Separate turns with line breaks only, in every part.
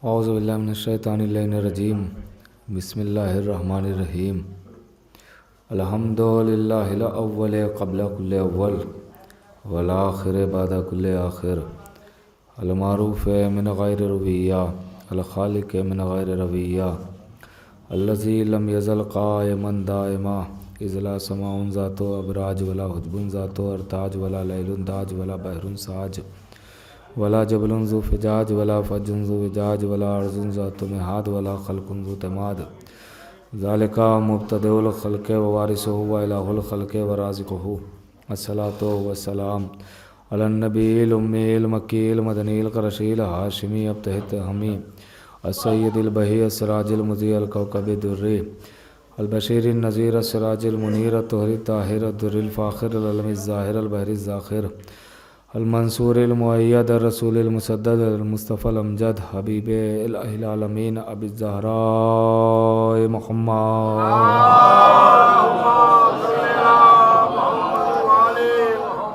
اعوذ باللہ من الشیطان الرجیم بسم اللہ الرحمن الرحیم الحمد للہ الاول قبل کل اول والآخر بعد کل آخر المعروف من غیر رویہ الخالق من غیر رویہ الذی لم یزل قائما دائما اذ لا سماء ذات ابراج ولا حجب ذات ارتاج ولا لیل داج ولا بحر ساج ولا جبل ذو فجاج ولا فج ذو وجاج ولا ارض ذات مہاد ولا خلق ذو تماد ذالک مبتدئ الخلق ووارثہ والہ الخلق ورازقہ الصلاۃ والسلام علی النبی الامی المکی المدنی القرشی الہاشمی التہمی السید البہی السراج المضیء الکوکب الدری البشیر النذیر السراج المنیر الطہر الطاہر الدر الفاخر العلم الظاہر البحر الزاخر المنصور المؤید الرسول المسدد المصطفى الامجد حبیب الہ العالمین ابی الزہراء محمد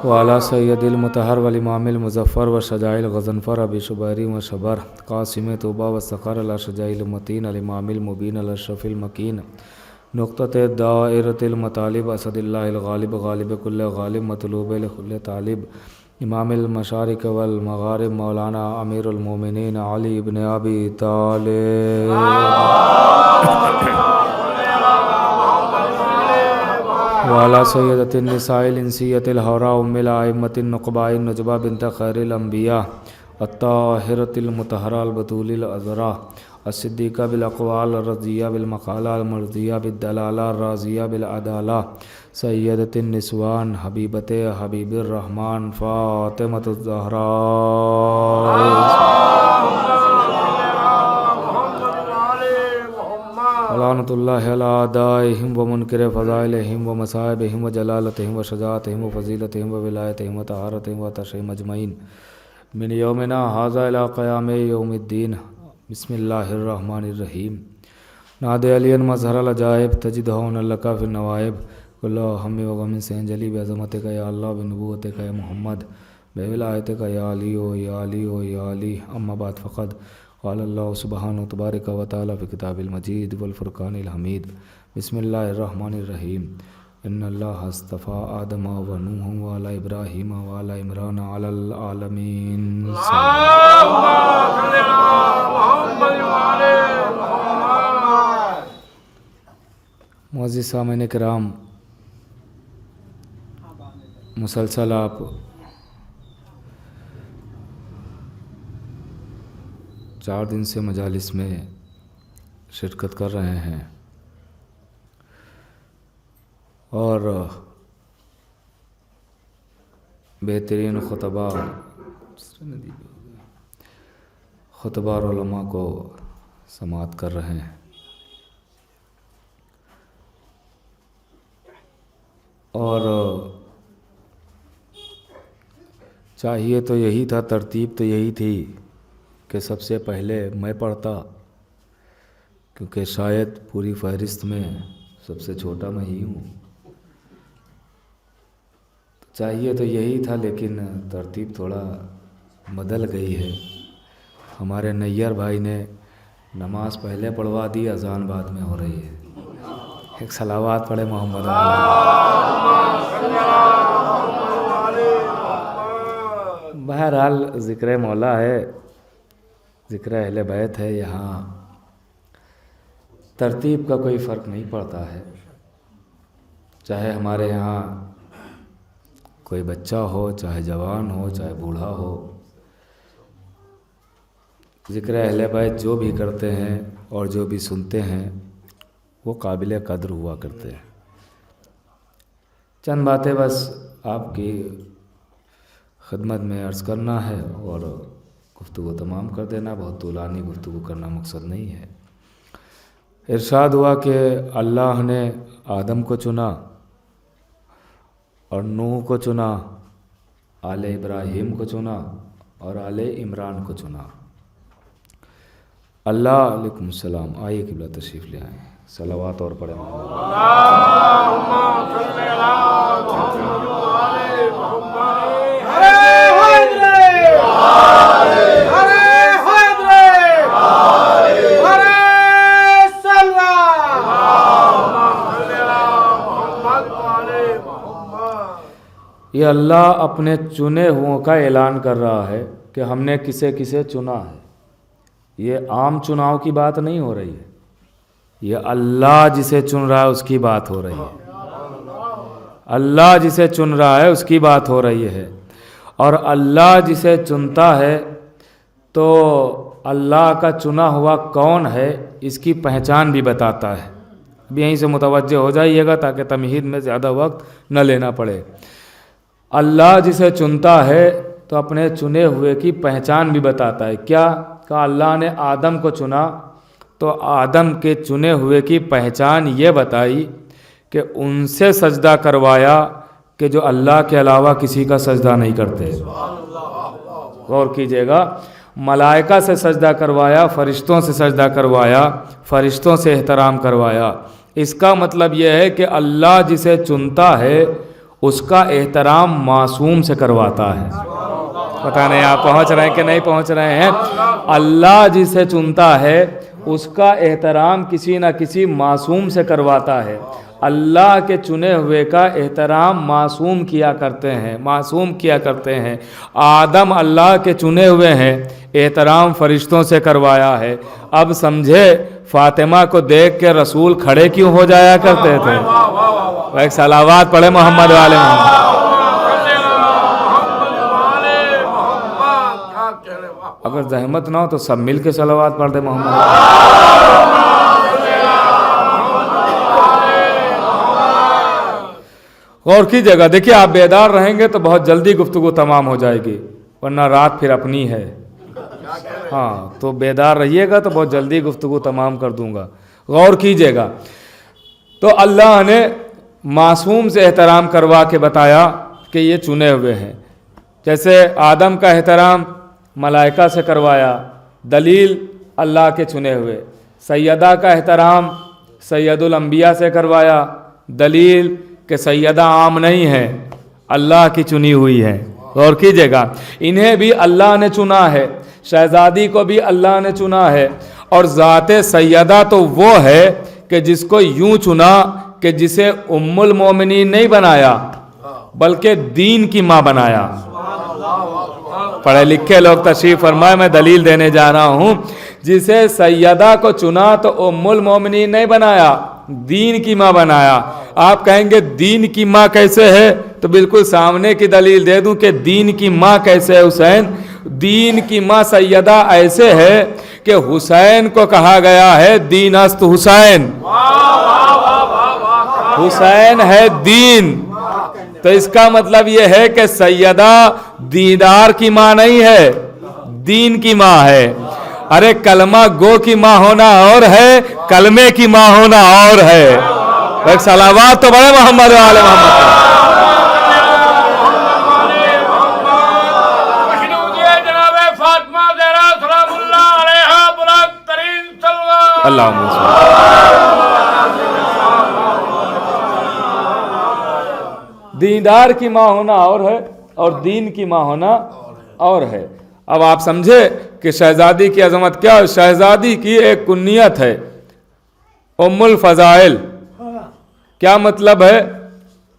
وعلی سید المطہر والامام المظفر وشجاع الغضنفر ابی شبیری وشبر قاسم طوبہ والسقر الاشجاع المتین الامام المبین الاشرف المکین نقطۃ دائرۃ المطالب اسد اللہ الغالب غالب کل غالب مطلوب لکل طالب امام المشارق والمغارب مولانا امیر المومنین علی ابن ابی طالب وعلی سیدۃ النساء الانسیۃ الحوراء ام الائمۃ النقباء النجبہ بنت خیر الانبیاء الطاہرۃ المطہرہ البتول العذراء الصدیقہ بالاقوال الرضیہ بالمقالہ المرضیہ بالدلالہ الراضیہ بالعدالہ سیدۃ النسوان حبیبۃ حبیب الرحمن فاطمۃ الزہراء لعنۃ اللہ علی اعدائہم ومنکر فضائلہم ومصائبہم وجلالتہم وشجاعتہم وفضیلتہم وولایتہم وطہارتہم وتشریہم اجمعین من یومنا ھذا الی قیام یوم الدین بسم اللہ الرحمن الرحیم ناد علی مظہر العجائب تجدہون لک فی النوائب کل ہم و غم سے انجلی بعظمتک یا اللہ بنبوتک یا محمد بولایتک یا علی و یا علی و یا علی اما بعد فقد قال اللہ سبحانہ تبارک و تعالی فی کتاب المجید والفرقان الحمید بسم اللہ الرحمن الرحیم ان اللہ اصطفیٰ آدم و نوح و علی ابراہیم و علی عمران علی العالمین معزز سامعین کرام، مسلسل آپ چار دن سے مجالس میں شرکت کر رہے ہیں اور بہترین خطبہ اور علماء کو سماعت کر رہے ہیں اور چاہیے تو یہی تھا، ترتیب تو یہی تھی کہ سب سے پہلے میں پڑھتا، کیونکہ شاید پوری فہرست میں سب سے چھوٹا میں ہی ہوں، چاہیے تو یہی تھا، لیکن ترتیب تھوڑا بدل گئی ہے۔ ہمارے نیّر بھائی نے نماز پہلے پڑھوا دی، اذان بعد میں ہو رہی ہے۔ ایک صلوات پڑھے محمد بہرحال ذکر مولا ہے، ذکر اہل بیت ہے، یہاں ترتیب کا کوئی فرق نہیں پڑتا ہے، چاہے ہمارے یہاں کوئی بچہ ہو، چاہے جوان ہو، چاہے بوڑھا ہو، ذکر اہل بیت جو بھی کرتے ہیں اور جو بھی سنتے ہیں وہ قابل قدر ہوا کرتے ہیں۔ چند باتیں بس آپ کی خدمت میں عرض کرنا ہے اور گفتگو تمام کر دینا، بہت طولانی گفتگو کرنا مقصد نہیں ہے۔ ارشاد ہوا کہ اللہ نے آدم کو چنا اور نوح کو چنا، آل ابراہیم کو چنا اور آل عمران کو چنا۔ اللہ علیکم السلام، آئیے قبلہ تشریف لے آئیں، صلوات اور پڑھیں۔
ہرے حیدر
یہ اللہ اپنے چنے ہوں کا اعلان کر رہا ہے کہ ہم نے کسے کسے چنا ہے. یہ عام چناؤ کی بات نہیں ہو رہی ہے، یہ اللہ جسے چن رہا ہے اس کی بات ہو رہی ہے. اللہ جسے چن رہا ہے اس کی بات ہو رہی ہے. اور اللہ جسے چنتا ہے تو اللہ کا چنا ہوا کون ہے اس کی پہچان بھی بتاتا ہے. اب یہیں سے متوجہ ہو جائیے گا تاکہ تمہید میں زیادہ وقت نہ لینا پڑے. اللہ جسے چنتا ہے تو اپنے چنے ہوئے کی پہچان بھی بتاتا ہے. کیا کہ اللہ نے آدم کو چنا تو آدم کے چنے ہوئے کی پہچان یہ بتائی کہ ان سے سجدہ کروایا کہ جو اللہ کے علاوہ کسی کا سجدہ نہیں کرتے. غور کیجئے گا، ملائکہ سے سجدہ کروایا، فرشتوں سے سجدہ کروایا، فرشتوں سے احترام کروایا. اس کا مطلب یہ ہے کہ اللہ جسے چنتا ہے اس کا احترام معصوم سے کرواتا ہے. پتہ نہیں آپ پہنچ رہے ہیں کہ نہیں پہنچ رہے ہیں. اللہ جسے چنتا ہے اس کا احترام کسی نہ کسی معصوم سے کرواتا ہے. اللہ کے چنے ہوئے کا احترام معصوم کیا کرتے ہیں، معصوم کیا کرتے ہیں. آدم اللہ کے چنے ہوئے ہیں، احترام فرشتوں سے کروایا ہے. اب سمجھے فاطمہ کو دیکھ کے رسول کھڑے کیوں ہو جایا کرتے تھے؟ ایک صلوات پڑھے محمد والے محمد. اگر زحمت نہ ہو تو سب مل کے صلوات پڑھ دے محمد. غور کی جگہ دیکھیے، آپ بیدار رہیں گے تو بہت جلدی گفتگو تمام ہو جائے گی، ورنہ رات پھر اپنی ہے. ہاں تو بیدار رہیے گا تو بہت جلدی گفتگو تمام کر دوں گا. غور کیجئے گا، تو اللہ نے معصوم سے احترام کروا کے بتایا کہ یہ چنے ہوئے ہیں. جیسے آدم کا احترام ملائکہ سے کروایا، دلیل اللہ کے چنے ہوئے. سیدہ کا احترام سید الانبیاء سے کروایا، دلیل کہ سیدہ عام نہیں ہے، اللہ کی چنی ہوئی ہے. غور کیجئے گا، انہیں بھی اللہ نے چنا ہے، شہزادی کو بھی اللہ نے چنا ہے. اور ذات سیدہ تو وہ ہے کہ جس کو یوں چنا کہ جسے ام المومنین نہیں بنایا بلکہ دین کی ماں بنایا. پڑھے لکھے لوگ تشریف فرمائے، میں دلیل دینے جا رہا ہوں. جسے سیدہ کو چنا تو ام المومنین نہیں بنایا، دین کی ماں بنایا. آپ کہیں گے دین کی ماں کیسے ہے؟ تو بالکل سامنے کی دلیل دے دوں کہ دین کی ماں کیسے ہے. حسین دین کی ماں سیدہ ایسے ہے کہ حسین کو کہا گیا ہے دین است حسین، حسین ہے دین. تو اس کا مطلب یہ ہے کہ سیدہ دیندار کی ماں نہیں ہے، دین کی ماں ہے. ارے کلمہ گو کی ماں ہونا اور ہے، کلمے کی ماں ہونا اور ہے. ایک صلوات تو بڑے محمد والے محمد. اللہم دیندار کی ماں ہونا اور ہے اور دین کی ماں ہونا اور ہے. اب آپ سمجھے کہ شہزادی کی عظمت کیا؟ شہزادی کی ایک کنیت ہے ام الفضائل. کیا مطلب ہے؟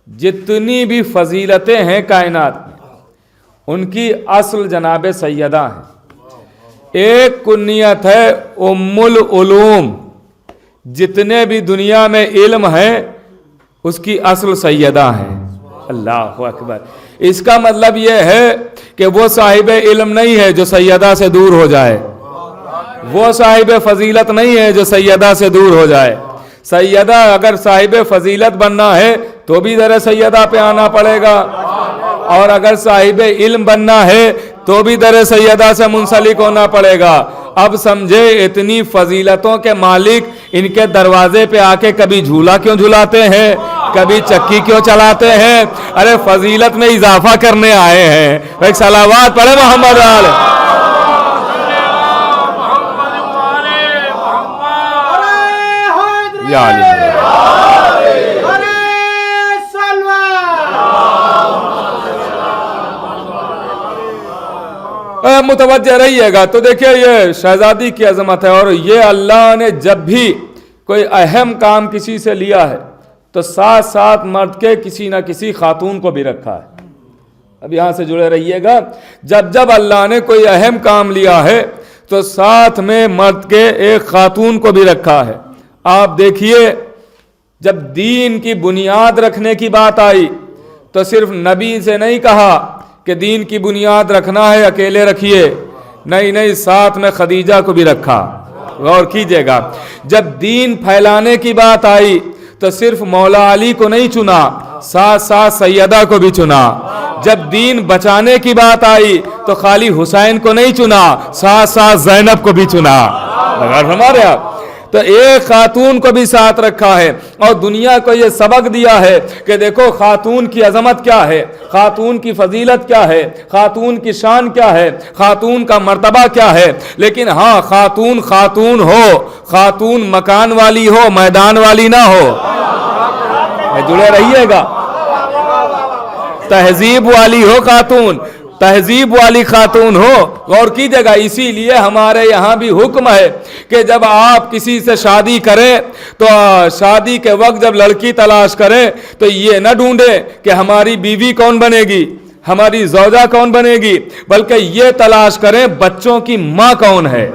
جتنی بھی فضیلتیں ہیں کائنات میں ان کی اصل جناب سیدہ ہیں. ایک کنیت ہے ام العلوم، جتنے بھی دنیا میں علم ہیں اس کی اصل سیدہ ہیں. اللہ اکبر. اس کا مطلب یہ ہے کہ وہ صاحب علم نہیں ہے جو سیدہ سے دور ہو جائے، وہ صاحب فضیلت نہیں ہے جو سیدہ سے دور ہو جائے. سیدہ اگر صاحب فضیلت بننا ہے تو بھی در سیدہ پہ آنا پڑے گا، اور اگر صاحب علم بننا ہے تو بھی در سیدہ سے منسلک ہونا پڑے گا. اب سمجھے اتنی فضیلتوں کے مالک ان کے دروازے پہ آ کے کبھی جھولا کیوں جھلاتے ہیں، کبھی چکی کیوں چلاتے ہیں؟ ارے فضیلت میں اضافہ کرنے آئے ہیں. ایک صلوات پڑھے محمد والے. یا علی متوجہ رہیے گا. تو دیکھیں یہ شہزادی کی عظمت ہے. اور یہ اللہ نے جب بھی کوئی اہم کام کسی سے لیا ہے تو ساتھ ساتھ مرد کے کسی نہ کسی خاتون کو بھی رکھا ہے. اب یہاں سے جڑے رہیے گا. جب جب اللہ نے کوئی اہم کام لیا ہے تو ساتھ میں مرد کے ایک خاتون کو بھی رکھا ہے. آپ دیکھیے جب دین کی بنیاد رکھنے کی بات آئی تو صرف نبی سے نہیں کہا کہ دین کی بنیاد رکھنا ہے اکیلے رکھیے, نہیں, ساتھ میں خدیجہ کو بھی رکھا. غور کیجئے گا, جب دین پھیلانے کی بات آئی تو صرف مولا علی کو نہیں چنا, ساتھ ساتھ سیدہ کو بھی چنا. جب دین بچانے کی بات آئی تو خالی حسین کو نہیں چنا, ساتھ ساتھ زینب کو بھی چنا. ہمارے آپ تو ایک خاتون کو بھی ساتھ رکھا ہے اور دنیا کو یہ سبق دیا ہے کہ دیکھو خاتون کی عظمت کیا ہے, خاتون کی فضیلت کیا ہے, خاتون کی شان کیا ہے, خاتون کا مرتبہ کیا ہے. لیکن ہاں خاتون خاتون ہو, خاتون مکان والی ہو, میدان والی نہ ہو. جڑے رہیے گا, تہذیب والی ہو خاتون, تہذیب والی خاتون ہو. غور کیجئے گا, اسی لیے ہمارے یہاں بھی حکم ہے کہ جب آپ کسی سے شادی کریں تو شادی کے وقت جب لڑکی تلاش کریں تو یہ نہ ڈھونڈے کہ ہماری بیوی کون بنے گی, ہماری زوجہ کون بنے گی, بلکہ یہ تلاش کریں بچوں کی ماں کون ہے.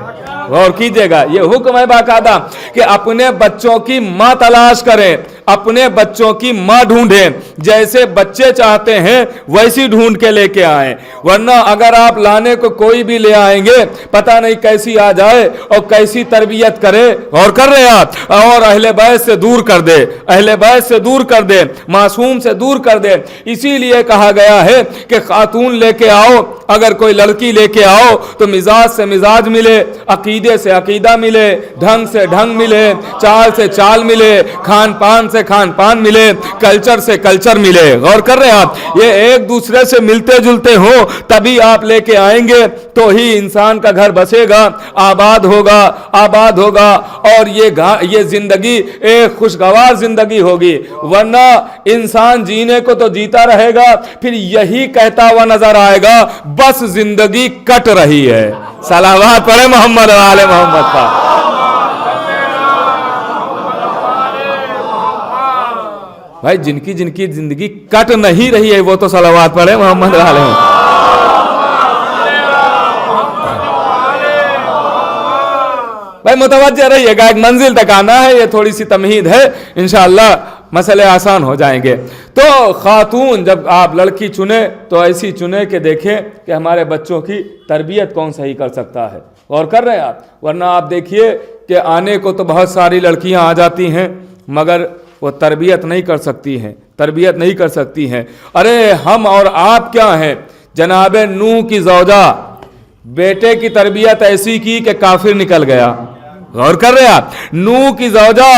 غور کیجئے گا, یہ حکم ہے باقاعدہ کہ اپنے بچوں کی ماں تلاش کریں, اپنے بچوں کی ماں ڈھونڈیں, جیسے بچے چاہتے ہیں ویسی ڈھونڈ کے لے کے آئیں. ورنہ اگر آپ لانے کو کوئی بھی لے آئیں گے پتہ نہیں کیسی آ جائے اور کیسی تربیت کرے. اور کر رہے آپ, اور اہل بیت سے دور کر دے, اہل بیت سے دور کر دے, معصوم سے دور کر دے. اسی لیے کہا گیا ہے کہ خاتون لے کے آؤ, اگر کوئی لڑکی لے کے آؤ تو مزاج سے مزاج ملے, عقیدے سے عقیدہ ملے, ڈھنگ سے ڈھنگ ملے, چال سے چال ملے, کھان پان سے کھان پان ملے, کلچر سے کلچر ملے. غور کر رہے ہیں آپ, یہ ایک دوسرے سے ملتے جلتے ہوں تبھی آپ لے کے آئیں گے تو ہی انسان کا گھر بسے گا, آباد ہوگا, آباد ہوگا, اور یہ زندگی ایک خوشگوار زندگی ہوگی. ورنہ انسان جینے کو تو جیتا رہے گا, پھر یہی کہتا ہوا نظر آئے گا بس زندگی کٹ رہی ہے. صلوات پڑھے محمد و آل محمد کا. بھائی جن کی زندگی کٹ نہیں رہی ہے وہ تو صلوات پڑھے محمد و آل محمد. بھائی متوجہ رہیے گا, ایک منزل تک آنا ہے, یہ تھوڑی سی تمہید ہے, انشاءاللہ مسئلے آسان ہو جائیں گے. تو خاتون جب آپ لڑکی چنیں تو ایسی چنیں کہ دیکھیں کہ ہمارے بچوں کی تربیت کون صحیح کر سکتا ہے. غور کر رہے ہیں آپ, ورنہ آپ دیکھیے کہ آنے کو تو بہت ساری لڑکیاں آ جاتی ہیں مگر وہ تربیت نہیں کر سکتی ہیں, تربیت نہیں کر سکتی ہیں. ارے ہم اور آپ کیا ہیں, جناب نوح کی زوجہ بیٹے کی تربیت ایسی کی کہ کافر نکل گیا. غور کر رہے ہیں آپ, نوح کی زوجہ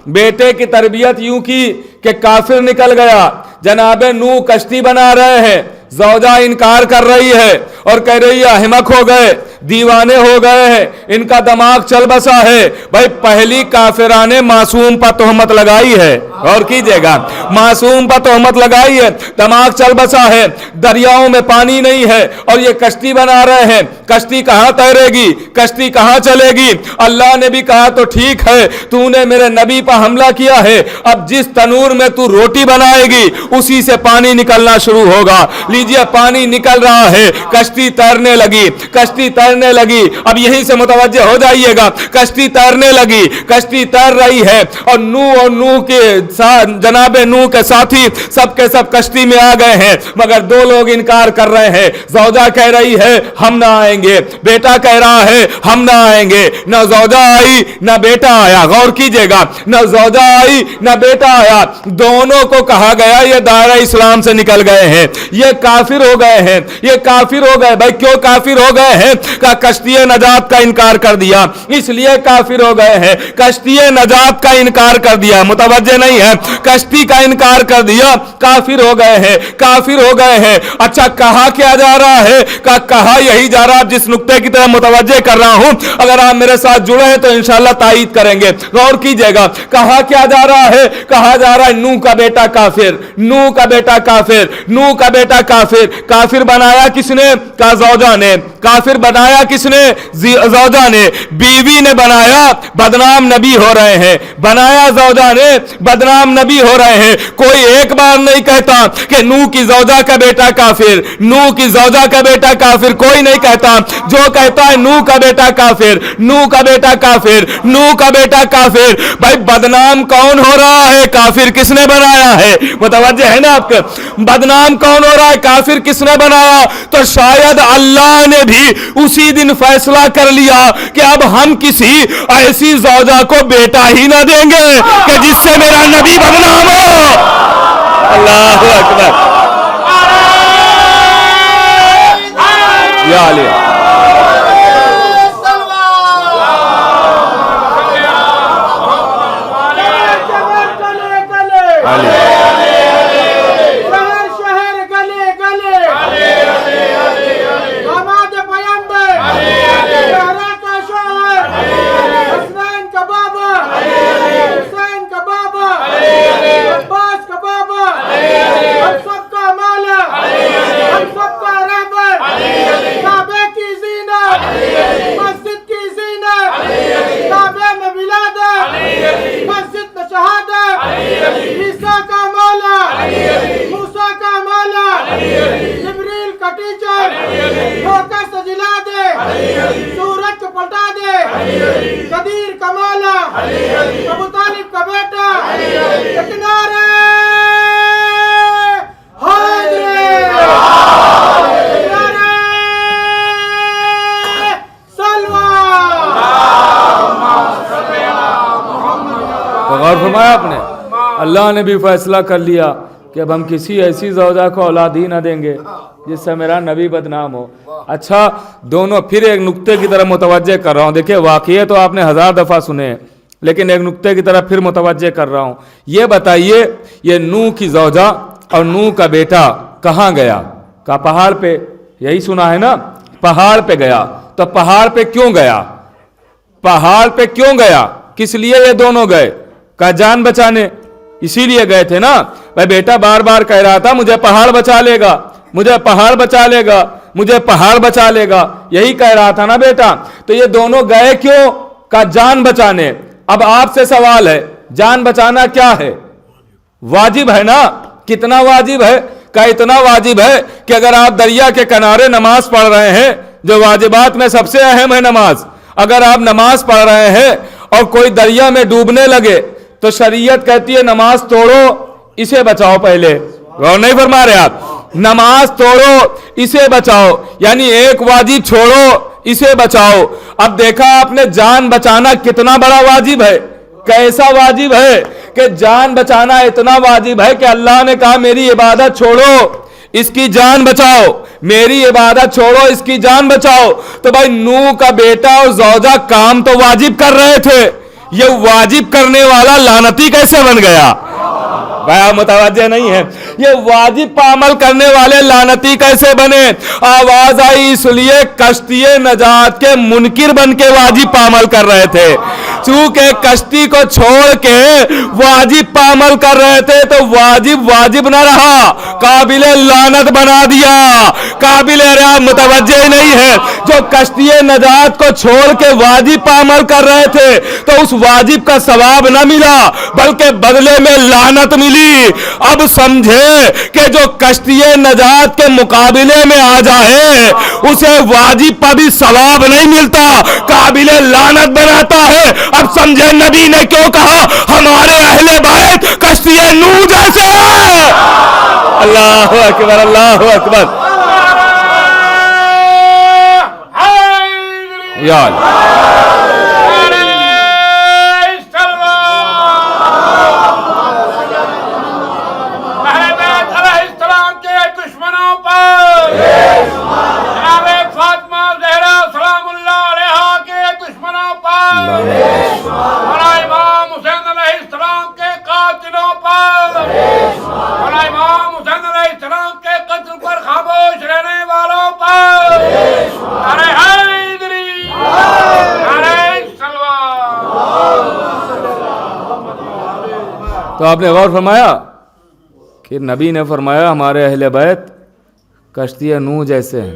بیٹے کی تربیت یوں کی کہ کافر نکل گیا. جناب نوح کشتی بنا رہے ہیں, زوجہ انکار کر رہی ہے اور کہہ رہی ہے احمق ہو گئے, دیوانے ہو گئے ہیں, ان کا دماغ چل بسا ہے. بھائی پہلی کافرانے معصوم پر تہمت لگائی ہے. اور کیجئے گا, معصوم پر تہمت لگائی ہے, دماغ چل بسا ہے, دریاؤں میں پانی نہیں ہے اور یہ کشتی بنا رہے ہیں. کشتی کہاں تیرے گی, کشتی کہاں چلے گی. اللہ نے بھی کہا تو ٹھیک ہے, تو نے میرے نبی پر حملہ کیا ہے, اب جس تنور میں تو روٹی بنائے گی اسی سے پانی نکلنا شروع ہوگا. لیجئے پانی نکل رہا ہے, کشتی تیرنے لگی, کشتی تیرنے لگی. اب یہیں سے متوجہ ہو جائیے گا, کشتی تیرنے لگی, کشتی تیر رہی ہے اور نوح کے جناب نوح کے ساتھی سب کے سب کشتی میں آ گئے ہیں مگر دو لوگ انکار کر رہے ہیں. زوجہ کہہ رہی ہے ہم نہ آئیں گے, بیٹا کہہ رہا ہے ہم نہ آئیں گے. نہ زوجہ آئی نہ بیٹا آیا. غور کیجئے گا, نہ زوجہ آئی نہ بیٹا آیا. دونوں کو کہا گیا یہ دائرہ اسلام سے نکل گئے ہیں, یہ کافر ہو گئے ہیں, یہ کافر ہو گئے. بھائی کیوں کافر ہو گئے ہیں؟ کہ کشتی نجات کا انکار کر دیا, اس لیے کافر ہو گئے ہیں. کشتی نجات کا انکار کر دیا, متوجہ نہیں ہے, کشتی کا انکار کر دیا, کافر ہو گئے ہیں, کافر ہو گئے ہیں. اچھا کہا کیا جا رہا ہے؟ کہا یہی جا رہا, جس نقطے کی طرح متوجہ کر رہا ہوں, اگر آپ میرے ساتھ جڑے ہیں تو انشاءاللہ تائید کریں گے. غور کیجئے گا, کہا کیا جا رہا ہے؟ کہا جا رہا ہے نوح کا بیٹا کافر, نوح کا بیٹا کافر, نوح کا بیٹا کافر. کافر بنایا کس نے؟ کہا زوجہ نے. کافر بنایا بنایا کس نے؟ زوجہ نے، بیوی نے بنایا، بدنام نبی ہو رہے ہیں، بنایا زوجہ نے، بدنام نبی ہو رہے ہیں۔ کوئی ایک بار نہیں کہتا کہ نوح کی زوجہ کا بیٹا کافر، نوح کی زوجہ کا بیٹا کافر، کوئی نہیں کہتا۔ جو کہتا ہے نوح کا بیٹا کافر، نوح کا بیٹا کافر، نوح کا بیٹا کافر، بھائی بدنام کون ہو رہا ہے؟ کافر کس نے بنایا ہے؟ متوجہ ہے نا آپ کا؟ بدنام کون ہو رہا ہے؟ کافر کس نے بنایا؟ تو شاید اللہ نے بھی اسی دن فیصلہ کر لیا کہ اب ہم کسی ایسی زوجہ کو بیٹا ہی نہ دیں گے کہ جس سے میرا نبی بدنام ہو۔ اللہ اکبر، یا علی غور فرمایا آپ نے؟ اللہ نے بھی فیصلہ کر لیا کہ اب ہم کسی ایسی زوجہ کو اولاد ہی نہ دیں گے جس سے میرا نبی بدنام ہو۔ اچھا دونوں پھر ایک نقطے کی طرف متوجہ کر رہا ہوں، دیکھیں واقعے تو آپ نے 1000 دفعہ سنے، لیکن ایک نقطے کی طرف پھر متوجہ کر رہا ہوں۔ یہ بتائیے یہ نوح کی زوجہ اور نوح کا بیٹا کہاں گیا؟ کہا پہاڑ پہ، یہی سنا ہے نا؟ پہاڑ پہ گیا۔ تو پہاڑ پہ کیوں گیا؟ پہاڑ پہ کیوں گیا؟ کس لیے یہ دونوں گئے؟ کہا جان بچانے، اسی لیے گئے تھے نا۔ بھائی بیٹا بار بار کہہ رہا تھا مجھے پہاڑ بچا لے گا، مجھے پہاڑ بچا لے گا، مجھے پہاڑ بچا لے گا، یہی کہہ رہا تھا نا بیٹا۔ تو یہ دونوں گئے کیوں؟ کہا جان بچانے۔ اب آپ سے سوال ہے، جان بچانا کیا ہے؟ واجب ہے نا؟ کتنا واجب ہے؟ کہا اتنا واجب ہے کہ اگر آپ دریا کے کنارے نماز پڑھ رہے ہیں، جو واجبات میں سب سے اہم ہے نماز، اگر آپ نماز پڑھ رہے ہیں اور کوئی دریا میں ڈوبنے لگے تو شریعت کہتی ہے نماز توڑو، اسے بچاؤ۔ پہلے غور نہیں فرما رہے آپ؟ نماز توڑو، اسے بچاؤ، یعنی ایک واجب چھوڑو، اسے بچاؤ۔ اب دیکھا آپ نے جان بچانا کتنا بڑا واجب ہے، کیسا واجب ہے کہ جان بچانا اتنا واجب ہے کہ اللہ نے کہا میری عبادت چھوڑو، اس کی جان بچاؤ، میری عبادت چھوڑو، اس کی جان بچاؤ۔ تو بھائی نوح کا بیٹا اور زوجہ کام تو واجب کر رہے تھے، یہ واجب کرنے والا لعنتی کیسے بن گیا؟ بھائی متوجہ نہیں ہے؟ یہ واجب پر عمل کرنے والے لعنتی کیسے بنے؟ آواز آئی اس لیے کشتی نجات کے منکر بن کے واجب پر عمل کر رہے تھے۔ چونکہ کشتی کو چھوڑ کے واجب پر عمل کر رہے تھے تو واجب نہ رہا، قابل لعنت بنا دیا۔ قابل رعایت متوجہ نہیں ہے؟ جو کشتی نجات کو چھوڑ کے واجب پر عمل کر رہے تھے تو اس واجب کا ثواب نہ ملا بلکہ بدلے میں لعنت ملی۔ اب سمجھے کہ جو کشتی نجات کے مقابلے میں آ جائے اسے واجب پر بھی ثواب نہیں ملتا، قابل لعنت بناتا ہے۔ اب سمجھے نبی نے کیوں کہا ہمارے اہل بیت کشتی نوح جیسے ہیں؟ اللہ اکبر، اللہ اکبر، یا تو آپ نے غور فرمایا کہ نبی نے فرمایا ہمارے اہل بیت کشتی نوح جیسے ہیں۔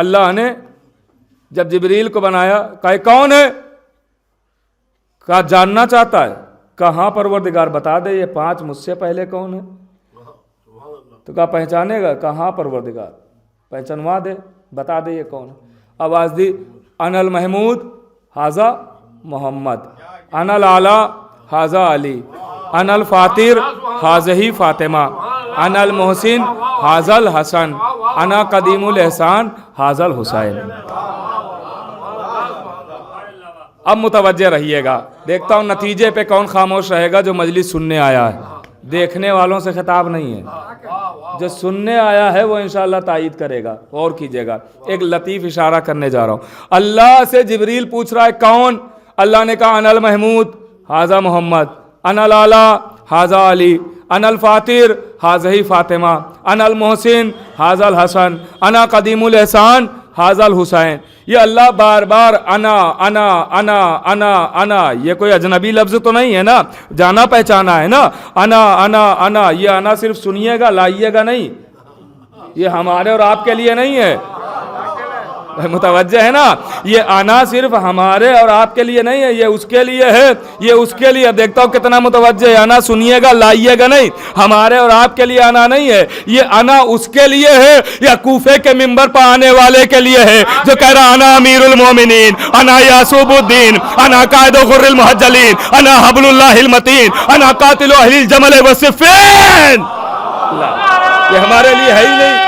اللہ نے جب جبریل کو بنایا کہا کون ہے؟ کہا جاننا چاہتا ہے؟ کہاں پروردگار بتا دے یہ 5 مجھ سے پہلے کون ہے؟ تو کہا پہچانے گا؟ کہاں پروردگار پہچانوا دے، بتا دے یہ کون ہے۔ آواز دی انا المحمود حاذا محمد، انا الاعلی حاذا علی، انا الفاطر حاذہ فاطمہ، انا المحسن حاذا الحسن، انا قدیم الاحسان حاذا الحسین۔ اب متوجہ رہیے گا، دیکھتا ہوں نتیجے پہ کون خاموش رہے گا۔ جو مجلس سننے آیا ہے، دیکھنے والوں سے خطاب نہیں ہے، جو سننے آیا ہے وہ انشاءاللہ تائید کرے گا، غور کیجئے گا۔ ایک لطیف اشارہ کرنے جا رہا ہوں۔ اللہ سے جبریل پوچھ رہا ہے کون؟ اللہ نے کہا انا المحمود حاذا محمد، انا الاعلی حاذا علی، انا الفاطر حاذہ فاطمہ، انا المحسن حاذا الحسن، انا قدیم الاحسان حاذا الحسین۔ یہ اللہ بار بار انا انا انا انا انا، یہ کوئی اجنبی لفظ تو نہیں ہے نا، جانا پہچانا ہے نا۔ انا انا انا، یہ انا صرف سنیے گا لائیے گا نہیں، یہ ہمارے اور آپ کے لیے نہیں ہے، متوجہ ہے نا؟ یہ انا صرف ہمارے اور آپ کے لیے نہیں ہے، یہ اس کے لیے ہے، یہ اس کے لیے۔ دیکھتا ہوں کتنا متوجہ ہے۔ انا سنیے گا لائیے گا نہیں، ہمارے اور آپ کے لیے انا نہیں ہے، یہ انا اس کے لیے ہے یا کوفے کے منبر پر آنے والے کے لیے ہے جو کہہ رہا انا امیر المومنین، انا یعصوب الدین، انا قائد غر المحجلین، انا حبل اللہ المتین، انا قاتل اہل الجمل والصفین۔ یہ ہمارے لیے ہے ہی نہیں۔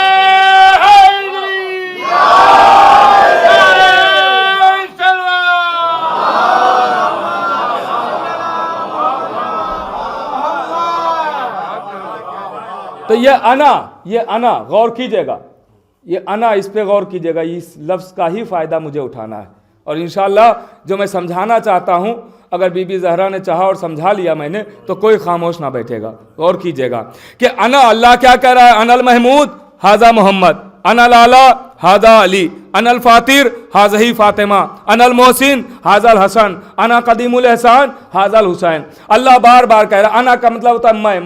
تو یہ انا غور کیجئے گا، یہ انا اس پہ غور کیجئے گا، اس لفظ کا ہی فائدہ مجھے اٹھانا ہے۔ اور انشاءاللہ جو میں سمجھانا چاہتا ہوں، اگر بی بی زہرا نے چاہا اور سمجھا لیا میں نے تو کوئی خاموش نہ بیٹھے گا۔ غور کیجئے گا کہ انا، اللہ کیا کہہ رہا ہے؟ انا المحمود حاذا محمد، انا الاعلی حاذا علی، انا الفاطر حاذہ فاطمہ، انا المحسن حاذا الحسن، انا قدیم الاحسان حاذا الحسین۔ اللہ بار بار کہہ رہا ہے۔ انا کا مطلب ہوتا ہے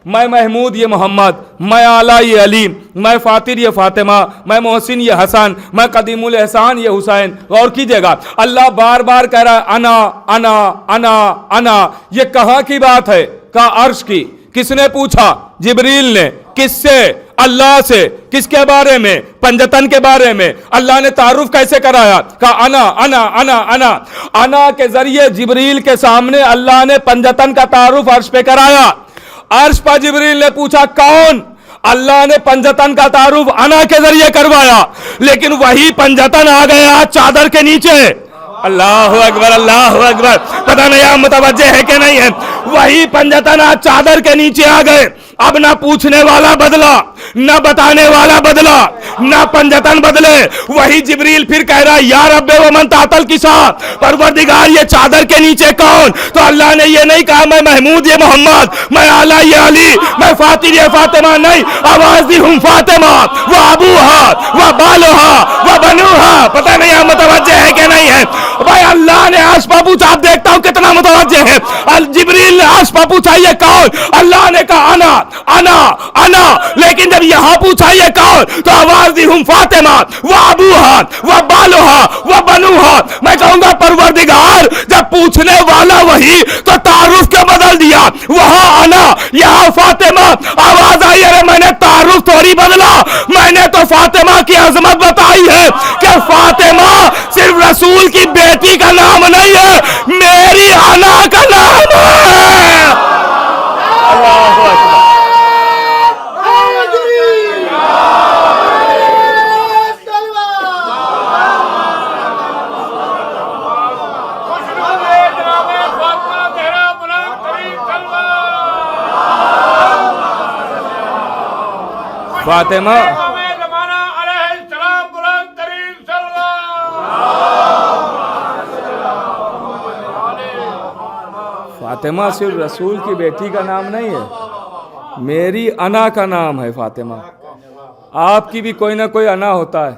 میں محمود یہ محمد، میں اعلیٰ یہ علی، میں فاطر یہ فاطمہ، میں محسن یہ حسن، میں قدیم الاحسان یہ حسین۔ غور کیجئے گا، اللہ بار بار کہہ رہا ہے انا انا انا انا۔ یہ کہاں کی بات ہے؟ کہا عرش کی۔ کس نے پوچھا؟ جبریل نے۔ کس سے؟ اللہ سے۔ کس کے بارے میں؟ پنجتن کے بارے میں۔ اللہ نے تعارف کیسے کرایا؟ کہا انا انا انا انا۔ انا کے ذریعے جبریل کے سامنے اللہ نے پنجتن کا تعارف عرش پہ کرایا۔ عرش پر جبریل نے پوچھا کون؟ اللہ نے پنجتن کا تعارف انا کے ذریعے کروایا، لیکن وہی پنجتن آ گیا چادر کے نیچے۔ اللہ اکبر، اللہ اکبر۔ پتہ نہیں آپ متوجہ ہے کہ نہیں ہے؟ وہی پنجتن آج چادر کے نیچے آ گئے۔ اب نہ پوچھنے والا بدلا، نہ بتانے والا بدلا، نہ پنجتن بدلے۔ وہی جبریل پھر کہہ رہا ہے یا رب ومن تحت الکساء، پروردگار یہ چادر کے نیچے کون؟ تو اللہ نے یہ نہیں کہا میں محمود یہ محمد، میں اعلیٰ یہ علی، میں فاطر یہ فاطمہ، نہیں۔ آواز دی ہم فاطمہ و ابوہا و بالہا و بنوہا۔ پتہ نہیں آپ متوجہ ہے کہ نہیں ہے؟ بھائی اللہ نے عرش پر پوچھا، آپ دیکھتا ہوں کتنا متوجہ ہے۔ جبریل نے عرش پر پوچھا یہ کون؟ اللہ نے کہا انا انا انا، لیکن جب یہاں پوچھا یہ کون تو آواز دی ہم فاطمہ و ابوہا و بالہا و بنوہا۔ میں کہوں گا پروردگار جب پوچھنے والا وہی تو تعارف کیوں بدل دیا؟ وہاں انا یہاں فاطمہ۔ آواز آئی ارے میں نے تعارف تھوڑی بدلا، میں نے تو فاطمہ کی عظمت بتائی ہے کہ فاطمہ صرف رسول کی بیٹی کا نام نہیں ہے، میری انا کا نام ہے۔ اللہ اکبر۔ فاطمہ فاطمہ صرف رسول کی بیٹی کا نام نہیں ہے، میری انا کا نام ہے فاطمہ۔ آپ کی بھی کوئی نہ کوئی انا ہوتا ہے۔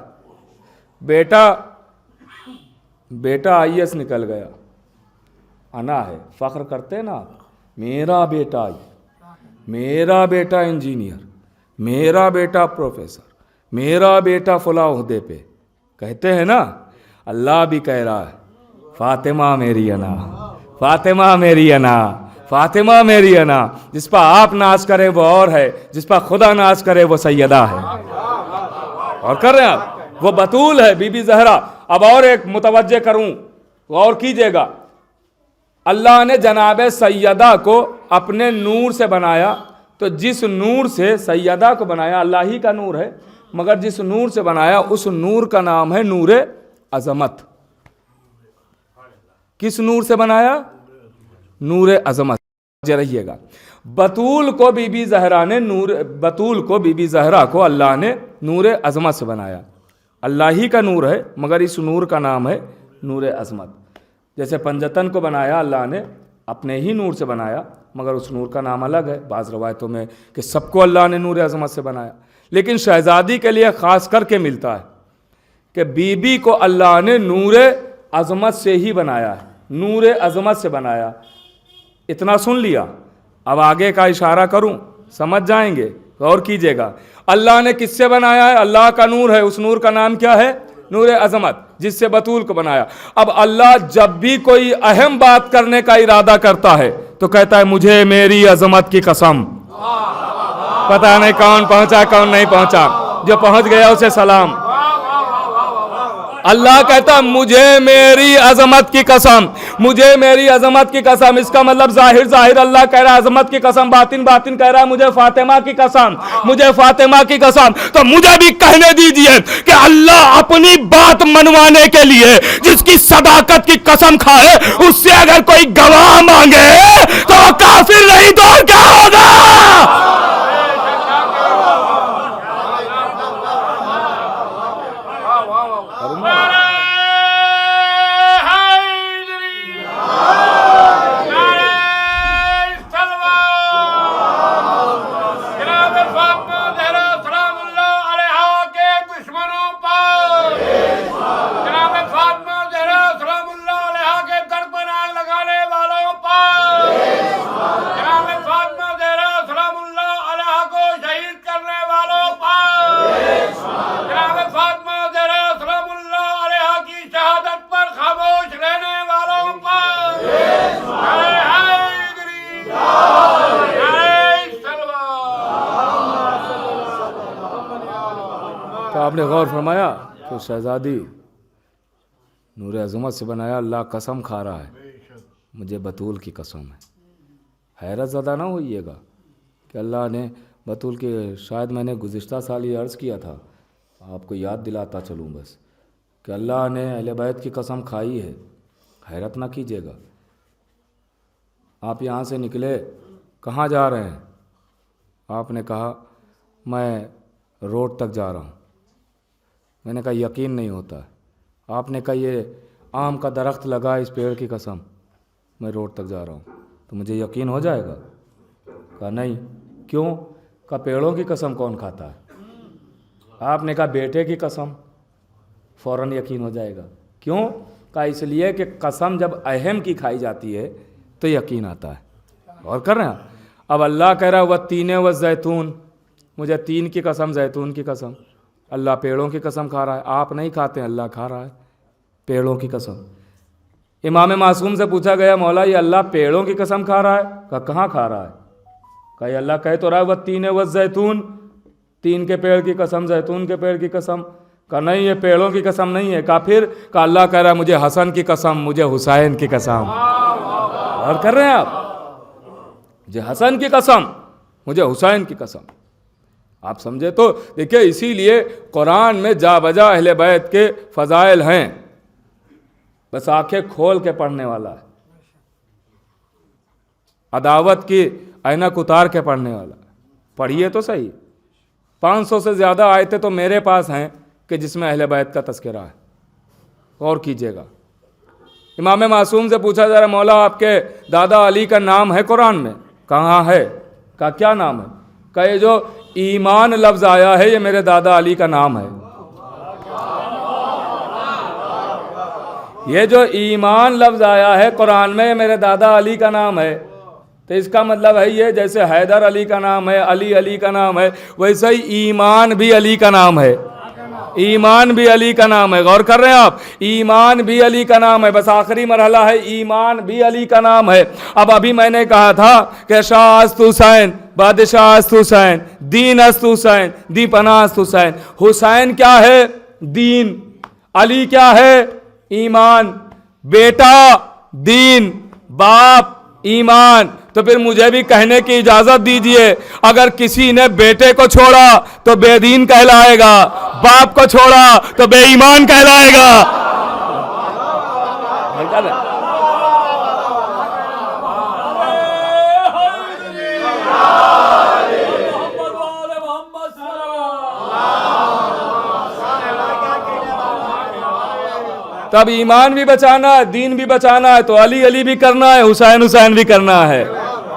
بیٹا آئی ایس نکل گیا، انا ہے، فخر کرتے نا آپ، میرا بیٹا میرا بیٹا انجینئر، میرا بیٹا پروفیسر، میرا بیٹا فلاں عہدے پہ، کہتے ہیں نا اللہ بھی کہہ رہا ہے فاطمہ میری انا، فاطمہ میری انا، فاطمہ میری انا. جس پر آپ ناز کرے وہ اور ہے، جس پر خدا ناز کرے وہ سیدہ ہے. اور کر رہے ہیں آپ، وہ بطول ہے، بی بی زہرا. اب اور ایک متوجہ کروں، غور کیجئے گا. اللہ نے جناب سیدہ کو اپنے نور سے بنایا، تو جس نور سے سیدہ کو بنایا اللہ ہی کا نور ہے، مگر جس نور سے بنایا اس نور کا نام ہے نور عظمت. کس نور سے بنایا؟ نور عظمت. رہیے گا، بطول کو بی بی زہرا نے بطول کو بی بی زہرا کو اللہ نے نور عظمت سے بنایا. اللہ ہی کا نور ہے، مگر اس نور کا نام ہے نور عظمت. جیسے پنجتن کو بنایا اللہ نے اپنے ہی نور سے بنایا، مگر اس نور کا نام الگ ہے. بعض روایتوں میں کہ سب کو اللہ نے نور عظمت سے بنایا، لیکن شہزادی کے لیے خاص کر کے ملتا ہے کہ بی بی کو اللہ نے نور عظمت سے ہی بنایا ہے، نور عظمت سے بنایا. اتنا سن لیا. اب آگے کا اشارہ کروں، سمجھ جائیں گے. غور کیجئے گا، اللہ نے کس سے بنایا ہے؟ اللہ کا نور ہے. اس نور کا نام کیا ہے؟ نور عظمت، جس سے بطول کو بنایا. اب اللہ جب بھی کوئی اہم بات کرنے کا ارادہ کرتا ہے تو کہتا ہے مجھے میری عظمت کی قسم. پتہ نہیں کون پہنچا کون نہیں پہنچا، جو پہنچ گیا اسے سلام. اللہ کہتا مجھے میری عظمت کی قسم، مجھے میری عظمت کی قسم. اس کا مطلب ظاہر اللہ کہہ رہا ہے عظمت کی قسم، باطن کہہ رہا ہے مجھے فاطمہ کی قسم، مجھے فاطمہ کی قسم. تو مجھے بھی کہنے دیجئے کہ اللہ اپنی بات منوانے کے لیے جس کی صداقت کی قسم کھائے، اس سے اگر کوئی گواہ مانگے تو وہ کافر نہیں تو اور کیا ہوگا؟ آپ نے غور فرمایا کہ شہزادی نور عظمت سے بنایا، اللہ قسم کھا رہا ہے مجھے بطول کی قسم ہے. حیرت زدہ نہ ہوئیے گا کہ اللہ نے بطول کی، شاید میں نے گزشتہ سال یہ عرض کیا تھا، آپ کو یاد دلاتا چلوں بس، کہ اللہ نے اہل بیت کی قسم کھائی ہے. حیرت نہ کیجیے گا. آپ یہاں سے نکلے، کہاں جا رہے ہیں؟ آپ نے کہا میں روڈ تک جا رہا ہوں. میں نے کہا یقین نہیں ہوتا ہے. آپ نے کہا یہ آم کا درخت لگا اس پیڑ کی قسم میں روڈ تک جا رہا ہوں تو مجھے یقین ہو جائے گا؟ کہا نہیں. کیوں؟ کہا پیڑوں کی قسم کون کھاتا ہے؟ آپ نے کہا بیٹے کی قسم، فوراً یقین ہو جائے گا. کیوں؟ کہا اس لیے کہ قسم جب اہم کی کھائی جاتی ہے تو یقین آتا ہے. اور کر رہے ہیں. اب اللہ کہہ رہا ہے والتین والزیتون، مجھے تین کی قسم، زیتون کی قسم. اللہ پیڑوں کی قسم کھا رہا ہے. آپ نہیں کھاتے، اللہ کھا رہا ہے پیڑوں کی قسم. امام معصوم سے پوچھا گیا مولا یہ اللہ پیڑوں کی قسم کھا رہا ہے؟ کہا کہاں کھا رہا ہے؟ کہا یہ اللہ کہہ تو رہا ہے والتین والزیتون، تین کے پیڑ کی قسم، زیتون کے پیڑ کی قسم. کہا نہیں یہ پیڑوں کی قسم نہیں ہے. کہا پھر؟ کہا اللہ کہہ رہا ہے مجھے حسن کی قسم، مجھے حسین کی قسم. اور کر رہے ہیں آپ؟ مجھے حسن کی قسم، مجھے حسین کی قسم. آپ سمجھے تو دیکھیں، اسی لیے قرآن میں جا بجا اہل بیت کے فضائل ہیں، بس آنکھیں کھول کے پڑھنے والا ہے. عداوت کی اینک اتار کے پڑھنے والا. پڑھیے تو صحیح. 500 سے زیادہ آیتیں تو میرے پاس ہیں کہ جس میں اہل بیت کا تذکرہ ہے. غور کیجیے گا. امام معصوم سے پوچھا جا رہا مولا آپ کے دادا علی کا نام ہے قرآن میں؟ کہاں ہے؟ کہا کیا نام ہے؟ کہ یہ جو ایمان لفظ آیا ہے یہ میرے دادا علی کا نام ہے. یہ جو ایمان لفظ آیا ہے قرآن میں یہ میرے دادا علی کا نام ہے. تو اس کا مطلب ہے یہ جیسے حیدر علی کا نام ہے، علی کا نام ہے، ویسے ہی ایمان بھی علی کا نام ہے. ایمان بھی علی کا نام ہے. غور کر رہے ہیں آپ, ایمان بھی علی کا نام ہے. بس آخری مرحلہ ہے, ایمان بھی علی کا نام ہے. اب ابھی میں نے کہا تھا کہ شاہ است حسین, بادشاہ است حسین, دین است حسین, دی پناہ است حسین. حسین کیا ہے؟ دین. علی کیا ہے؟ ایمان. بیٹا دین, باپ ایمان. تو پھر مجھے بھی کہنے کی اجازت دیجئے, اگر کسی نے بیٹے کو چھوڑا تو بے دین کہلائے گا, باپ کو چھوڑا تو بے ایمان کہلائے گا. تب ایمان بھی بچانا ہے, دین بھی بچانا ہے, تو علی علی بھی کرنا ہے, حسین حسین بھی کرنا ہے.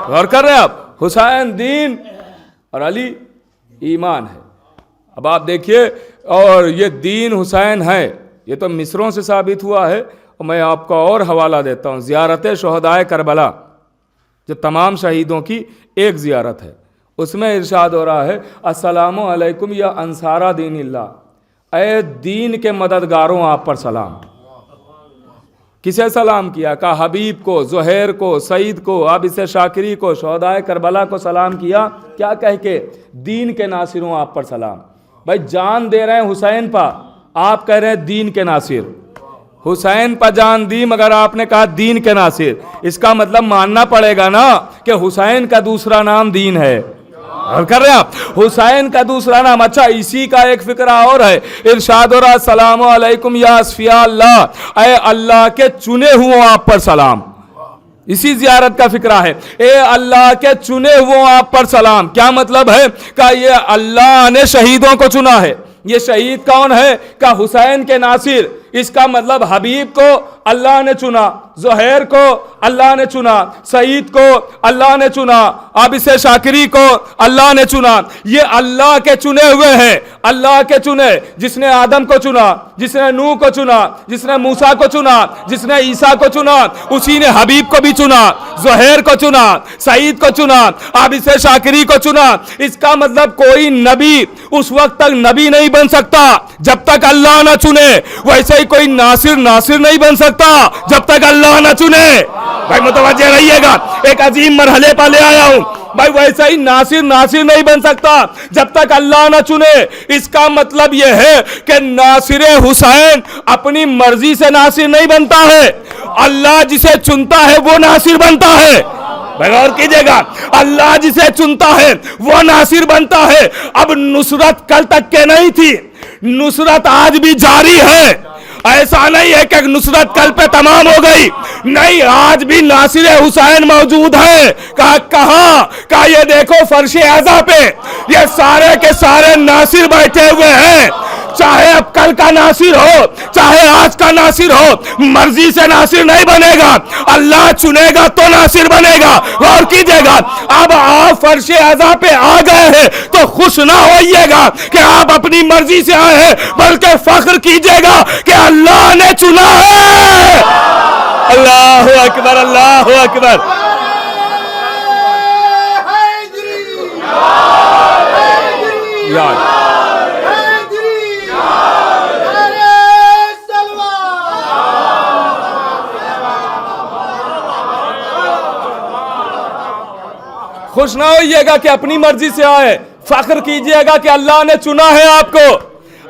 غور کر رہے ہیں آپ, حسین دین اور علی ایمان ہے. اب آپ دیکھیے, اور یہ دین حسین ہے, یہ تو مصروں سے ثابت ہوا ہے. اور میں آپ کو اور حوالہ دیتا ہوں, زیارت شہدائے کربلا, جو تمام شہیدوں کی ایک زیارت ہے, اس میں ارشاد ہو رہا ہے, السلام علیکم یا انصارہ دین اللہ, اے دین کے مددگاروں آپ پر سلام. کسے سلام کیا؟ کہا حبیب کو, زہیر کو, سعید کو, عابس شاکری کو, شہدائے کربلا کو سلام کیا. کیا کہہ کے؟ دین کے ناصروں آپ پر سلام. بھائی جان دے رہے ہیں حسین پا, آپ کہہ رہے ہیں دین کے ناصر. حسین پا جان دی مگر آپ نے کہا دین کے ناصر. اس کا مطلب ماننا پڑے گا نا کہ حسین کا دوسرا نام دین ہے. اور کر رہے ہیں آپ, حسین کا دوسرا نام. اچھا, اسی کا ایک فقرہ اور ہے, ارشاد ہو رہا, السلام علیکم یا اصفیاء اللہ, اے اللہ کے چنے ہوئے آپ پر سلام. اسی زیارت کا فقرہ ہے, اے اللہ کے چنے ہوئے آپ پر سلام. کیا مطلب ہے؟ کہ یہ اللہ نے شہیدوں کو چنا ہے. یہ شہید کون ہے؟ کہ حسین کے ناصر. اس کا مطلب حبیب کو اللہ نے چنا, زہیر کو اللہ نے چنا, سعید کو اللہ نے چنا, عابس شاکری کو اللہ نے چنا. یہ اللہ کے چنے ہوئے ہیں, اللہ کے چنے. جس نے آدم کو چنا, جس نے نوح کو چنا, جس نے موسیٰ کو چنا, جس نے عیسیٰ کو چنا, اسی نے حبیب کو بھی چنا, زہیر کو چنا, سعید کو چنا, عابس شاکری کو چنا. اس کا مطلب کوئی نبی اس وقت تک نبی نہیں بن سکتا جب تک اللہ نہ چنے. ویسے ہی کوئی ناصر نہیں بن سکتا جب تک اللہ نہ چنے. بھائی متوجہ رہیے گا, ایک عظیم مرحلے پر لے آیا ہوں. بھائی ویسا ہی ناصر نہیں بن سکتا جب تک اللہ نہ چنے. اس کا مطلب یہ ہے کہ ناصر حسین اپنی مرضی سے ناصر نہیں بنتا ہے, اللہ جسے چنتا ہے وہ ناصر بنتا ہے. غور کیجئے گا, اللہ جسے چنتا ہے وہ ناصر بنتا ہے. اب نصرت کل تک کے نہیں تھی, نصرت آج بھی جاری ہے. ایسا نہیں ہے کہ نصرت کل پہ تمام ہو گئی, نہیں, آج بھی ناصر حسین موجود ہے. کہاں؟ کہ یہ دیکھو فرش اعزا پہ یہ سارے کے سارے ناصر بیٹھے ہوئے ہیں. چاہے اب کل کا ناصر ہو, چاہے آج کا ناصر ہو, مرضی سے ناصر نہیں بنے گا, اللہ چنے گا تو ناصر بنے گا. غور کیجئے گا, اب آپ فرش اعزا پہ آ گئے ہیں تو خوش نہ ہوئیے گا کہ آپ اپنی مرضی سے آئے ہیں, بلکہ فخر کیجئے گا کہ اللہ نے چنا ہے. اللہ اکبر, اللہ اکبر. یاد خوش نہ ہوئیے گا کہ اپنی مرضی سے آئے, فخر کیجئے گا کہ اللہ نے چنا ہے آپ کو.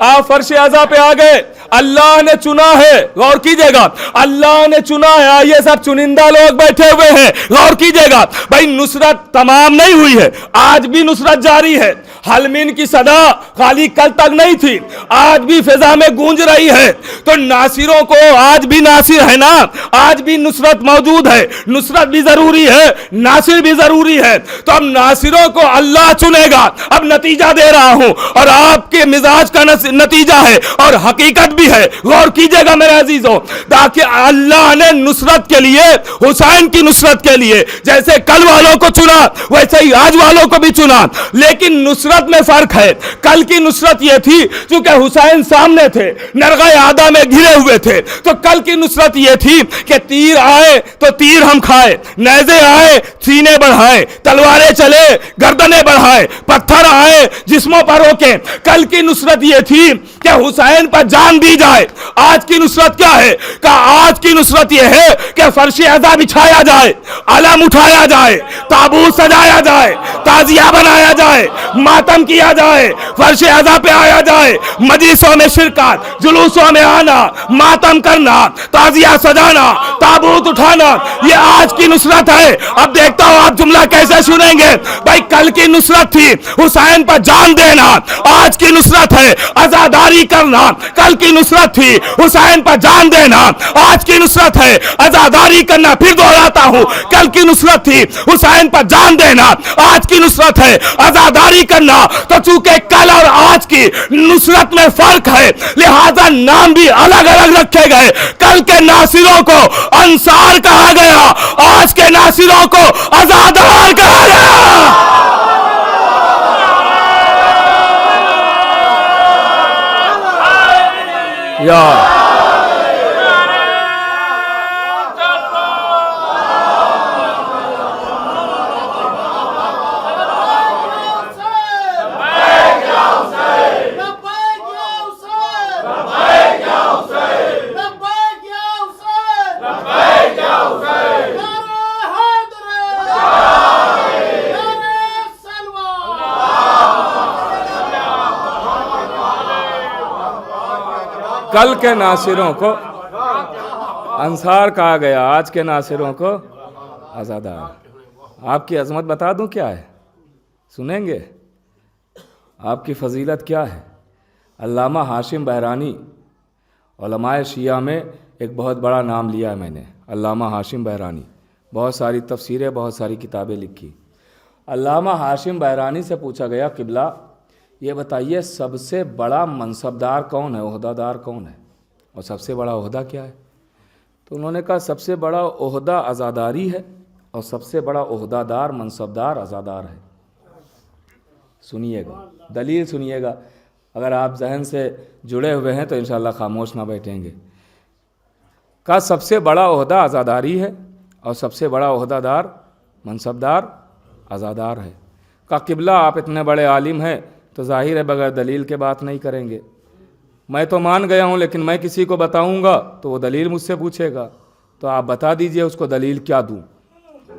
آپ فرش اعزا پہ آ گئے, اللہ نے چنا ہے. غور کیجئے گا, اللہ نے چنا ہے. یہ سب چنندہ لوگ بیٹھے ہوئے ہیں. غور کیجئے گا, بھائی نصرت تمام نہیں ہوئی ہے, آج بھی نصرت جاری ہے. حلمین کی صدا خالی کل تک نہیں تھی, آج بھی فضا میں گونج رہی ہے. تو ناصروں کو آج بھی ناصر ہے نا, آج بھی نصرت موجود ہے. نصرت بھی ضروری ہے, ناصر بھی ضروری ہے. تو اب ناصروں کو اللہ چنے گا. اب نتیجہ دے رہا ہوں, اور آپ کے مزاج کا نتیجہ ہے اور حقیقت بھی ہے. غور کیجئے گا میرے عزیزوں, تاکہ اللہ نے نصرت کے لیے, حسین کی نصرت کے لیے جیسے کل والوں کو چنا ویسے ہی آج والوں کو بھی چنا. لیکن نصرت
نصرت میں فرق ہے. کل کی نصرت یہ تھی چونکہ حسین سامنے تھے, نرغہ آدھا میں گھرے ہوئے تھے, تو کل کی نصرت یہ تھی کہ تیر آئے تو تیر ہم کھائے, نیزے آئے سینے بڑھائے, تلواریں چلے گردنیں بڑھائے, پتھر آئے جسموں پر روکیں. کل کی نصرت یہ تھی کہ حسین پر جان دی جائے. آج کی نصرت کیا ہے؟ کہ آج کی نصرت یہ ہے کہ فرش عزا بچھایا جائے, علم اٹھایا جائے, تابوت سجایا جائے, تعزیہ بنایا جائے, ماتم کیا جائے, فرش عزا پہ آیا جائے, مجلسوں میں شرکت, جلوسوں میں آنا, ماتم کرنا, تعزیہ سجانا, تابوت اٹھانا, یہ آج کی نصرت ہے. اب دیکھتا ہوں آپ جملہ کیسے سنیں گے. بھائی کل کی نصرت تھی حسین پر جان دینا, آج کی نصرت ہے عزاداری کرنا. کل کی نصرت تھی حسین پر جان دینا, آج کی نصرت ہے عزاداری کرنا. پھر دہراتا ہوں, کل کی نصرت تھی حسین پر جان دینا, آج کی نصرت ہے عزاداری کرنا. تو چونکہ کل اور آج کی نصرت میں فرق ہے لہذا نام بھی الگ الگ رکھے گئے. کل کے ناصروں کو انصار کہا گیا, آج کے ناصروں کو عزادار کہا گیا. یا کل کے ناصروں کو انصار کہا گیا, آج کے ناصروں کو عزادار. آپ کی عظمت بتا دوں کیا ہے, سنیں گے؟ آپ کی فضیلت کیا ہے؟ علامہ ہاشم بحرانی, علماء شیعہ میں ایک بہت بڑا نام لیا ہے میں نے, علامہ ہاشم بحرانی, بہت ساری تفسیریں, بہت ساری کتابیں لکھی. علامہ ہاشم بحرانی سے پوچھا گیا قبلہ یہ بتائیے سب سے بڑا منصبدار کون ہے, عہدہ کون ہے, اور سب سے بڑا عہدہ کیا ہے؟ تو انہوں نے کہا سب سے بڑا عہدہ عزاداری ہے اور سب سے بڑا عہدہ دار منصبدار عزادار ہے. سنیے گا, دلیل سنیے گا, اگر آپ ذہن سے جڑے ہوئے ہیں تو انشاءاللہ خاموش نہ بیٹھیں گے. کہا سب سے بڑا عہدہ عزاداری ہے اور سب سے بڑا عہدہ دار منصبدار عزادار ہے. کہا قبلہ آپ اتنے بڑے عالم ہیں تو ظاہر ہے بغیر دلیل کے بات نہیں کریں گے. میں تو مان گیا ہوں لیکن میں کسی کو بتاؤں گا تو وہ دلیل مجھ سے پوچھے گا, تو آپ بتا دیجئے اس کو دلیل کیا دوں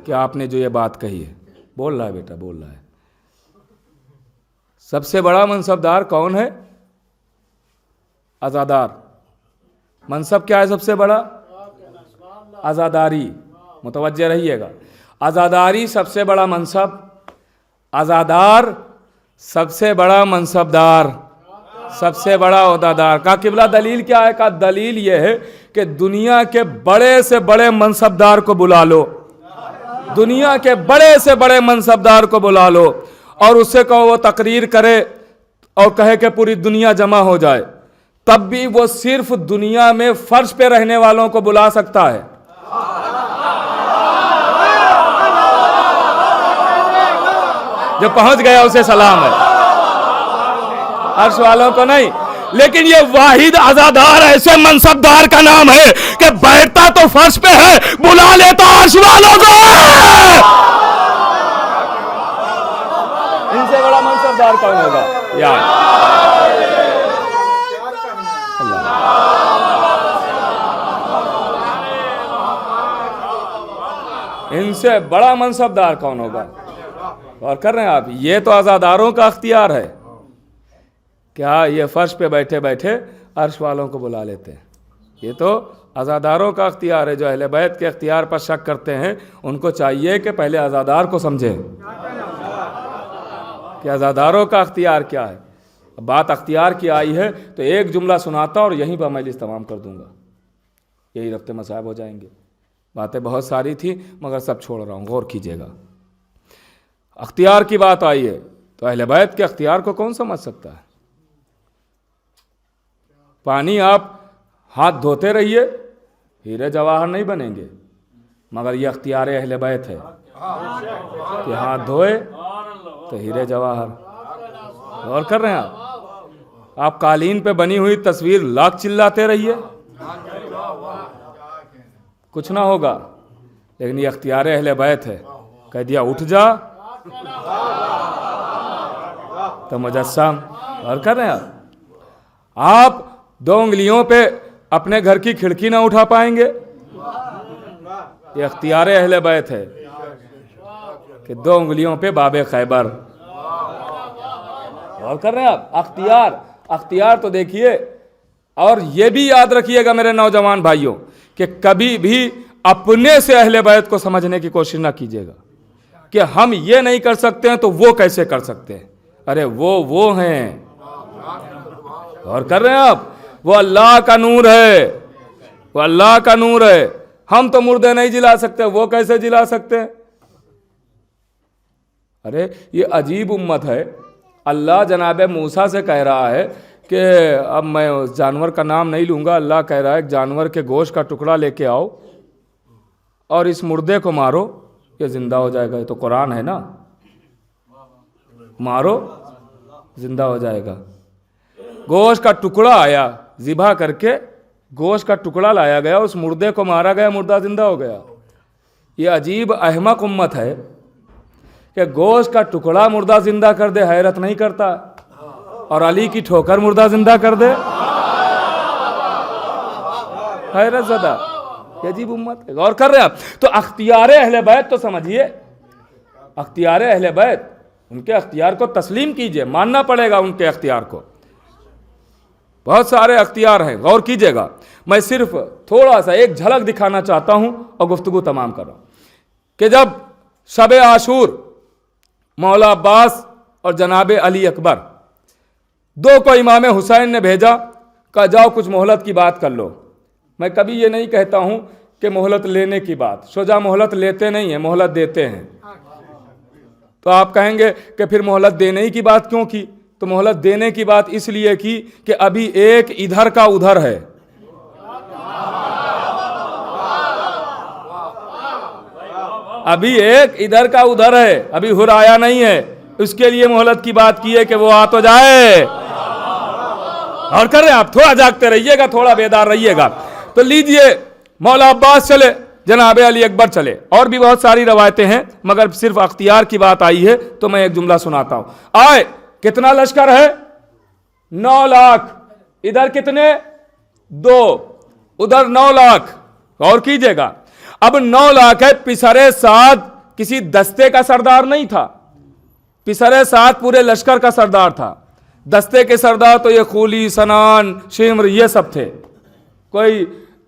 کہ آپ نے جو یہ بات کہی ہے. بول رہا ہے بیٹا, بول رہا ہے. سب سے بڑا منصبدار کون ہے؟ عزادار. منصب کیا ہے سب سے بڑا؟ عزاداری. متوجہ رہیے گا, عزاداری سب سے بڑا منصب, عزادار سب سے بڑا منصبدار, سب سے بڑا عہدیدار. کہا قبلہ دلیل کیا ہے؟ کہا دلیل یہ ہے کہ دنیا کے بڑے سے بڑے منصبدار کو بلا لو, دنیا کے بڑے سے بڑے منصبدار کو بلا لو اور اس سے کہو وہ تقریر کرے اور کہے کہ پوری دنیا جمع ہو جائے, تب بھی وہ صرف دنیا میں فرش پہ رہنے والوں کو بلا سکتا ہے. جو پہنچ گیا اسے سلام ہے, عرش والوں کو نہیں. لیکن یہ واحد عزادار ایسے منصبدار کا نام ہے کہ بیٹھتا تو فرش پہ ہے, بلا لیتا عرش والوں کو. ان سے بڑا منصبدار کون ہوگا یار؟ ان سے بڑا منصبدار کون ہوگا؟ اور کر رہے ہیں آپ, یہ تو عزاداروں کا اختیار ہے. کیا یہ فرش پہ بیٹھے بیٹھے عرش والوں کو بلا لیتے ہیں؟ یہ تو عزاداروں کا اختیار ہے. جو اہل بیت کے اختیار پر شک کرتے ہیں ان کو چاہیے کہ پہلے عزادار کو سمجھیں کہ عزاداروں کا اختیار کیا ہے. بات اختیار کی آئی ہے تو ایک جملہ سناتا اور یہیں پر مجلس تمام کر دوں گا, یہی رفتے مصائب ہو جائیں گے. باتیں بہت ساری تھیں مگر سب چھوڑ رہا ہوں, غور کیجیے گا. اختیار کی بات آئی ہے تو اہل بیت کے اختیار کو کون سمجھ سکتا ہے؟ پانی آپ ہاتھ دھوتے رہیے, ہیرے جواہر نہیں بنیں گے, مگر یہ اختیار اہل بیت ہے کہ ہاتھ دھوئے تو ہیرے جواہر. غور کر رہے ہیں آپ قالین پہ بنی ہوئی تصویر لاکھ چلاتے رہیے کچھ نہ ہوگا، لیکن یہ اختیار اہل بیت ہے، کہہ دیا اٹھ جا تو مجسم۔ غور کر رہے ہیں آپ 2 انگلیوں پہ اپنے گھر کی کھڑکی نہ اٹھا پائیں گے، یہ اختیار اہل بیت ہے کہ 2 انگلیوں پہ باب خیبر۔ غور کر رہے ہیں آپ اختیار تو دیکھیے، اور یہ بھی یاد رکھیے گا میرے نوجوان بھائیوں کہ کبھی بھی اپنے سے اہل بیت کو سمجھنے کی کوشش نہ کیجیے گا کہ ہم یہ نہیں کر سکتے ہیں تو وہ کیسے کر سکتے ہیں۔ ارے وہ ہیں، غور کر رہے ہیں آپ، وہ اللہ کا نور ہے، وہ اللہ کا نور ہے۔ ہم تو مردے نہیں جلا سکتے، وہ کیسے جلا سکتے ہیں؟ ارے یہ عجیب امت ہے۔ اللہ جناب موسیٰ سے کہہ رہا ہے کہ اب میں اس جانور کا نام نہیں لوں گا، اللہ کہہ رہا ہے ایک جانور کے گوشت کا ٹکڑا لے کے آؤ اور اس مردے کو مارو، یہ زندہ ہو جائے گا۔ یہ تو قرآن ہے نا، مارو زندہ ہو جائے گا۔ گوشت کا ٹکڑا آیا، ذبح کر کے گوشت کا ٹکڑا لایا گیا، اس مردے کو مارا گیا، مردہ زندہ ہو گیا۔ یہ عجیب احمق امت ہے کہ گوشت کا ٹکڑا مردہ زندہ کر دے، حیرت نہیں کرتا، اور علی کی ٹھوکر مردہ زندہ کر دے، حیرت زدہ۔ یہ عجیب امت ہے، غور کر رہے ہیں آپ۔ تو اختیار اہل بیت تو سمجھیے، اختیار اہل بیت، ان کے اختیار کو تسلیم کیجئے، ماننا پڑے گا ان کے اختیار کو۔ بہت سارے اختیار ہیں، غور کیجئے گا۔ میں صرف تھوڑا سا ایک جھلک دکھانا چاہتا ہوں اور گفتگو تمام کر رہا ہوں کہ جب شب عاشور مولا عباس اور جناب علی اکبر 2 کو امام حسین نے بھیجا، کہا جاؤ کچھ مہلت کی بات کر لو۔ میں کبھی یہ نہیں کہتا ہوں کہ مہلت لینے کی بات، شجاع مہلت لیتے نہیں ہیں، مہلت دیتے ہیں۔ تو آپ کہیں گے کہ پھر مہلت دینے ہی کی بات کیوں کی؟ تو مہلت دینے کی بات اس لیے کی کہ ابھی ایک ادھر کا ادھر ہے، ابھی ایک ادھر کا ادھر ہے، ابھی ہر آیا نہیں ہے، اس کے لیے مہلت کی بات کی ہے کہ وہ آ تو جائے۔ اور کر رہے ہیں آپ، تھوڑا جاگتے رہیے گا، تھوڑا بیدار رہیے گا۔ تو لیجئے مولا عباس چلے، جناب علی اکبر چلے، اور بھی بہت ساری روایتیں ہیں، مگر صرف اختیار کی بات آئی ہے تو میں ایک جملہ سناتا ہوں۔ آئے، کتنا لشکر ہے؟ 9 لاکھ، ادھر کتنے؟ 2، ادھر 9 لاکھ۔ غور کیجئے گا، اب 9 لاکھ ہے، پسر سعد کسی دستے کا سردار نہیں تھا، پسر سعد پورے لشکر کا سردار تھا۔ دستے کے سردار تو یہ خولی، سنان، شمر یہ سب تھے، کوئی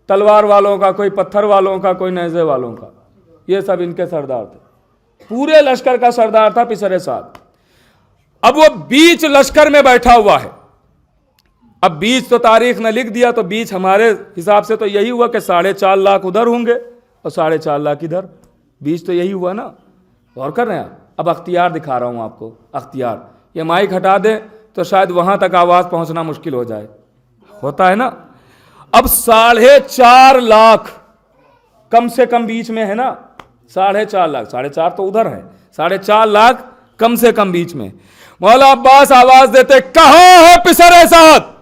تلوار والوں کا، کوئی پتھر والوں کا، کوئی نیزے والوں کا، یہ سب ان کے سردار تھے۔ پورے لشکر کا سردار تھا پسر سعد۔ اب وہ بیچ لشکر میں بیٹھا ہوا ہے۔ اب بیچ تو تاریخ نے لکھ دیا، تو بیچ ہمارے حساب سے تو یہی ہوا کہ 4.5 لاکھ ادھر ہوں گے اور 4.5 لاکھ ادھر، بیچ تو یہی ہوا نا۔ غور کر رہے ہیں؟ اب اختیار دکھا رہا ہوں آپ کو، اختیار۔ یہ مائک ہٹا دیں تو شاید وہاں تک آواز پہنچنا مشکل ہو جائے، ہوتا ہے نا۔ اب 4.5 لاکھ کم سے کم بیچ میں ہے نا، 4.5 لاکھ، 4.5 تو ادھر ہے، 4.5 لاکھ کم سے کم بیچ میں۔ مولا عباس آواز دیتے، کہاں ہے پسر سعد؟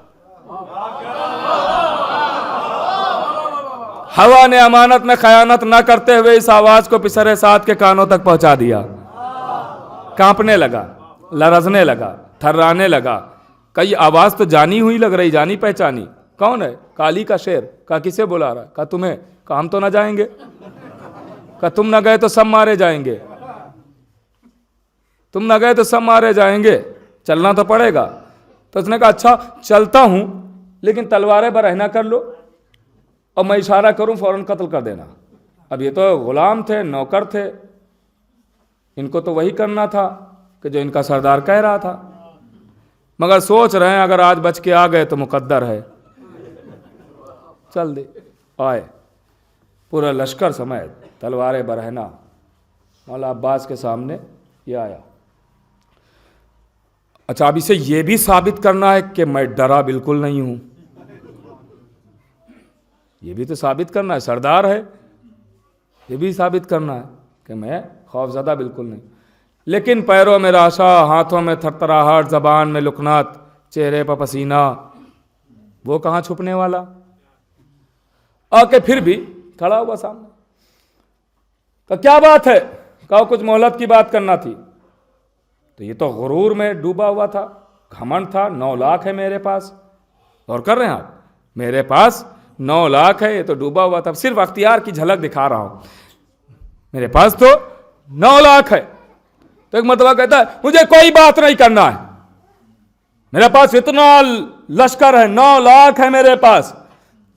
ہوا نے امانت میں خیانت نہ کرتے ہوئے اس آواز کو پسر سعد کے کانوں تک پہنچا دیا۔ کانپنے لگا، لرزنے لگا، تھرانے لگا۔ کئی آواز تو جانی ہوئی لگ رہی، جانی پہچانی۔ کون ہے؟ کالی کا شیر۔ کہا کسے بلا رہا ہے؟ کہا تمہیں۔ کہا ہم تو نہ جائیں گے۔ کہا تم نہ گئے تو سب مارے جائیں گے، تم نہ گئے تو سب مارے جائیں گے، چلنا تو پڑے گا۔ تو اس نے کہا اچھا چلتا ہوں، لیکن تلواریں برہنہ کر لو، اور میں اشارہ کروں فوراً قتل کر دینا۔ اب یہ تو غلام تھے، نوکر تھے، ان کو تو وہی کرنا تھا کہ جو ان کا سردار کہہ رہا تھا، مگر سوچ رہے ہیں اگر آج بچ کے آ گئے تو مقدر ہے۔ چل دے، آئے پورا لشکر سمیت، تلواریں برہنہ، مولا عباس کے سامنے یہ آیا۔ اچھا اب اسے یہ بھی ثابت کرنا ہے کہ میں ڈرا بالکل نہیں ہوں، یہ بھی تو ثابت کرنا ہے، سردار ہے، یہ بھی ثابت کرنا ہے کہ میں خوف زدہ بالکل نہیں۔ لیکن پیروں میں راشا، ہاتھوں میں تھرتھراہٹ، زبان میں لکنات، چہرے پر پسینہ، وہ کہاں چھپنے والا؟ آ کے پھر بھی کھڑا ہوا سامنے. تو کیا بات ہے؟ کہا کچھ مہلت کی بات کرنا تھی. تو یہ تو غرور میں ڈوبا ہوا تھا، گھمنڈ تھا. 9 لاکھ ہے میرے پاس. غور کر رہے ہیں آپ؟ میرے پاس 9 لاکھ ہے، یہ تو ڈوبا ہوا تھا. صرف اختیار کی جھلک دکھا رہا ہوں. میرے پاس تو 9 لاکھ ہے. تو ایک مرتبہ کہتا ہے مجھے کوئی بات نہیں کرنا ہے، میرے پاس اتنا لشکر ہے، 9 لاکھ ہے میرے پاس.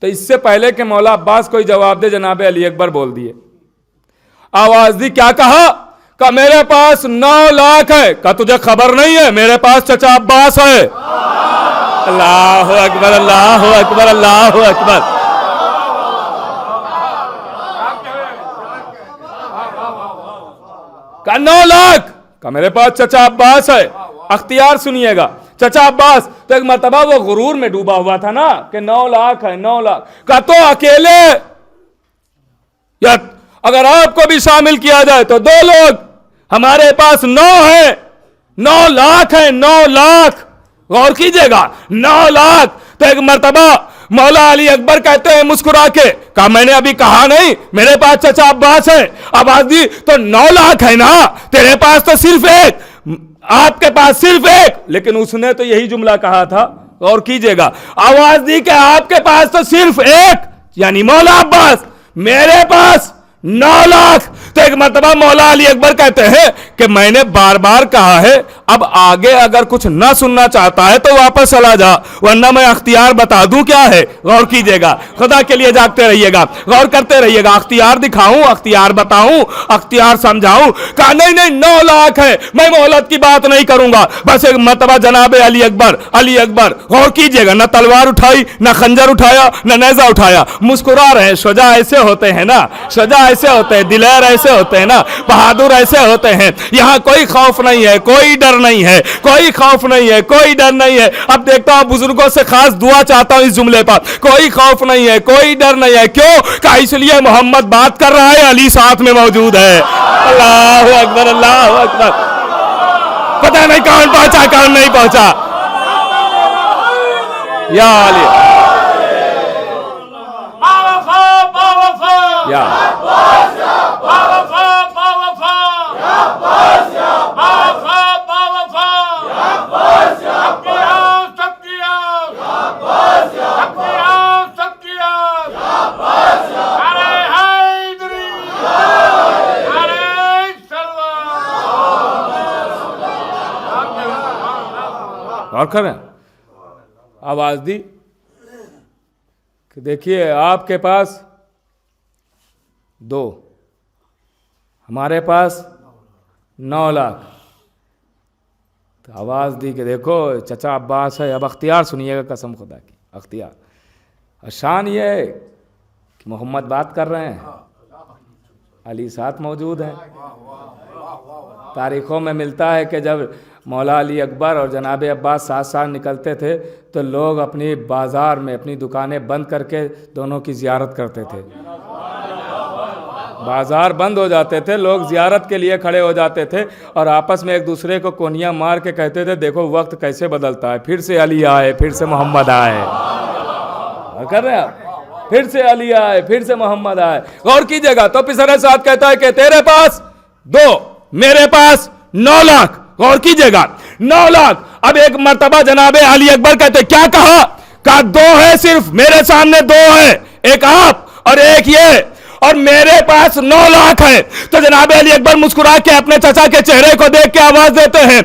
تو اس سے پہلے کہ مولا عباس کوئی جواب دے، جناب علی اکبر بول دیے. آواز دی، کیا کہا؟ کہ میرے پاس 9 لاکھ ہے. کہ تجھے خبر نہیں ہے میرے پاس چچا عباس ہے؟ اللہ اکبر، اللہ اکبر، اللہ اکبر. کہ 9 لاکھ، کہ میرے پاس چچا عباس ہے. اختیار سنیے گا، چچا عباس. تو ایک مرتبہ وہ غرور میں ڈوبا ہوا تھا نا کہ 9 لاکھ ہے، 9 لاکھ. کہ تو اکیلے، یا اگر آپ کو بھی شامل کیا جائے تو 2 لوگ، ہمارے پاس 9 ہے، 9 لاکھ ہے، 9 لاکھ. غور کیجئے گا، 9 لاکھ. تو ایک مرتبہ مولا علی اکبر کہتے ہیں مسکرا کے، کہا میں نے ابھی کہا نہیں میرے پاس چچا عباس ہے؟ آواز دی، تو 9 لاکھ ہے نا، تیرے پاس تو صرف 1، آپ کے پاس صرف 1. لیکن اس نے تو یہی جملہ کہا تھا. غور کیجئے گا، آواز دی کہ آپ کے پاس تو صرف 1، یعنی مولا عباس. میرے پاس 9 لاکھ. تو ایک مرتبہ مولا علی اکبر کہتے ہیں کہ میں نے بار بار کہا ہے، اب آگے اگر کچھ نہ سننا چاہتا ہے تو واپس چلا جا، ورنہ میں اختیار بتا دوں کیا ہے. غور کیجئے گا، خدا کے لیے جاگتے رہیے گا، غور کرتے رہیے گا. اختیار دکھاؤں، اختیار بتاؤں، اختیار سمجھاؤں؟ کہا نہیں 9 لاکھ ہے، میں مہلت کی بات نہیں کروں گا. بس ایک مرتبہ جناب علی اکبر غور کیجئے گا، نہ تلوار اٹھائی، نہ خنجر اٹھایا، نہ نیزہ اٹھایا. مسکرا رہے ہیں. شجاع ایسے ہوتے ہیں نا، شجاع ایسے ہوتے ہیں، دلیر ایسے ہوتے ہیں نا، بہادر ایسے ہوتے ہیں. یہاں کوئی خوف نہیں ہے، کوئی ڈر نہیں ہے، کوئی خوف نہیں ہے، کوئی ڈر نہیں ہے. اب دیکھتا ہوں بزرگوں سے خاص دعا چاہتا ہوں اس جملے پر، کوئی خوف نہیں ہے، کوئی ڈر نہیں ہے. کیوں؟ کہ اس لیے محمد بات کر رہا ہے، علی ساتھ میں موجود ہے. اللہ اکبر، اللہ اکبر. پتہ نہیں کون پہنچا کون نہیں پہنچا. یا علی، یا اور کریں. آواز دی کہ دیکھیے آپ کے پاس 2، ہمارے پاس 9 لاکھ. تو آواز دی کہ دیکھو چچا عباس ہے. اب اختیار سنیے گا، قسم خدا کی اختیار. اور شان یہ ہے کہ محمد بات کر رہے ہیں، علی ساتھ موجود ہیں. تاریخوں میں ملتا ہے کہ جب مولا علی اکبر اور جناب عباس ساتھ نکلتے تھے تو لوگ اپنی بازار میں اپنی دکانیں بند کر کے دونوں کی زیارت کرتے تھے. بازار بند ہو جاتے تھے، لوگ زیارت کے لیے کھڑے ہو جاتے تھے اور آپس میں ایک دوسرے کو کونیاں مار کے کہتے تھے دیکھو وقت کیسے بدلتا ہے، پھر سے علی آئے، پھر سے محمد آئے. کر رہے ہیں آپ؟ پھر سے علی آئے، پھر سے محمد آئے. غور کیجئے گا. تو پسر ساتھ کہتا ہے کہ تیرے پاس 2، میرے پاس 9 لاکھ. غور کیجئے گا، 9 لاکھ. اب ایک مرتبہ جناب علی اکبر کہتے کیا کہا؟ کہا 2 ہے، صرف میرے سامنے 2 ہے، ایک آپ اور ایک یہ، اور میرے پاس 9 لاکھ ہے. تو جناب علی اکبر مسکرا کے اپنے چچا کے چہرے کو دیکھ کے آواز دیتے ہیں،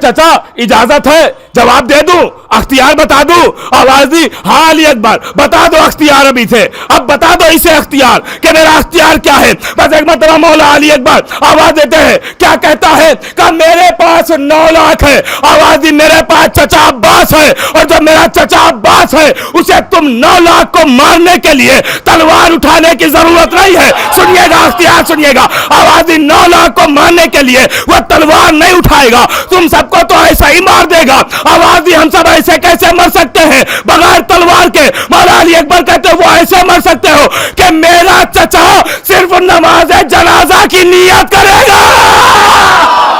چچا اجازت ہے جواب دے دوں، اختیار بتا دوں؟ آواز دی، ہاں علی اکبر بتا دو اختیار ابھی تھے، اب بتا دو اسے اختیار کہ میرا اختیار کیا ہے. بس ایک مرتبہ مولا علی اکبر آواز دیتے ہیں، کیا کہتا ہے؟ کہ میرے پاس 9 لاکھ ہے. آواز دی، میرے پاس چچا عباس ہے، اور جب میرا چچا عباس ہے اسے تم 9 لاکھ کو مارنے کے لیے تلوار اٹھانے کی ضرورت نہیں ہے. سنیے گا، اختیار سنیے گا. آواز دی، 9 لاکھ کو مارنے کے لیے وہ تلوار نہیں اٹھائے گا، تم سب کو تو ایسا ہی مار دے گا. آواز دی، ہم سب ایسے کیسے مر سکتے ہیں بغیر تلوار کے؟ مولا علی اکبر کہتے وہ ایسے مر سکتے ہو کہ میرا چچا صرف نماز جنازہ کی نیت کرے گا.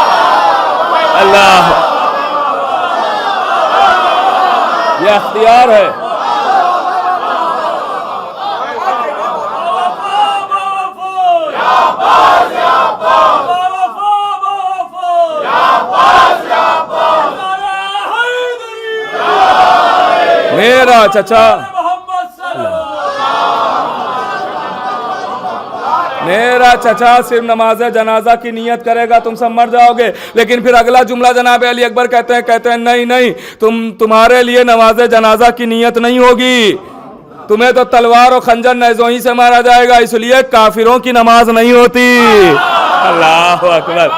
اختیار ہے. میرا چچا صرف نماز جنازہ کی نیت کرے گا تم سب مر جاؤ گے. لیکن پھر اگلا جملہ جناب علی اکبر کہتے ہیں نہیں تمہارے لیے نماز جنازہ کی نیت نہیں ہوگی, تمہیں تو تلوار اور خنجر نیزوں ہی سے مارا جائے گا, اس لیے کافروں کی نماز نہیں ہوتی. اللہ اکبر.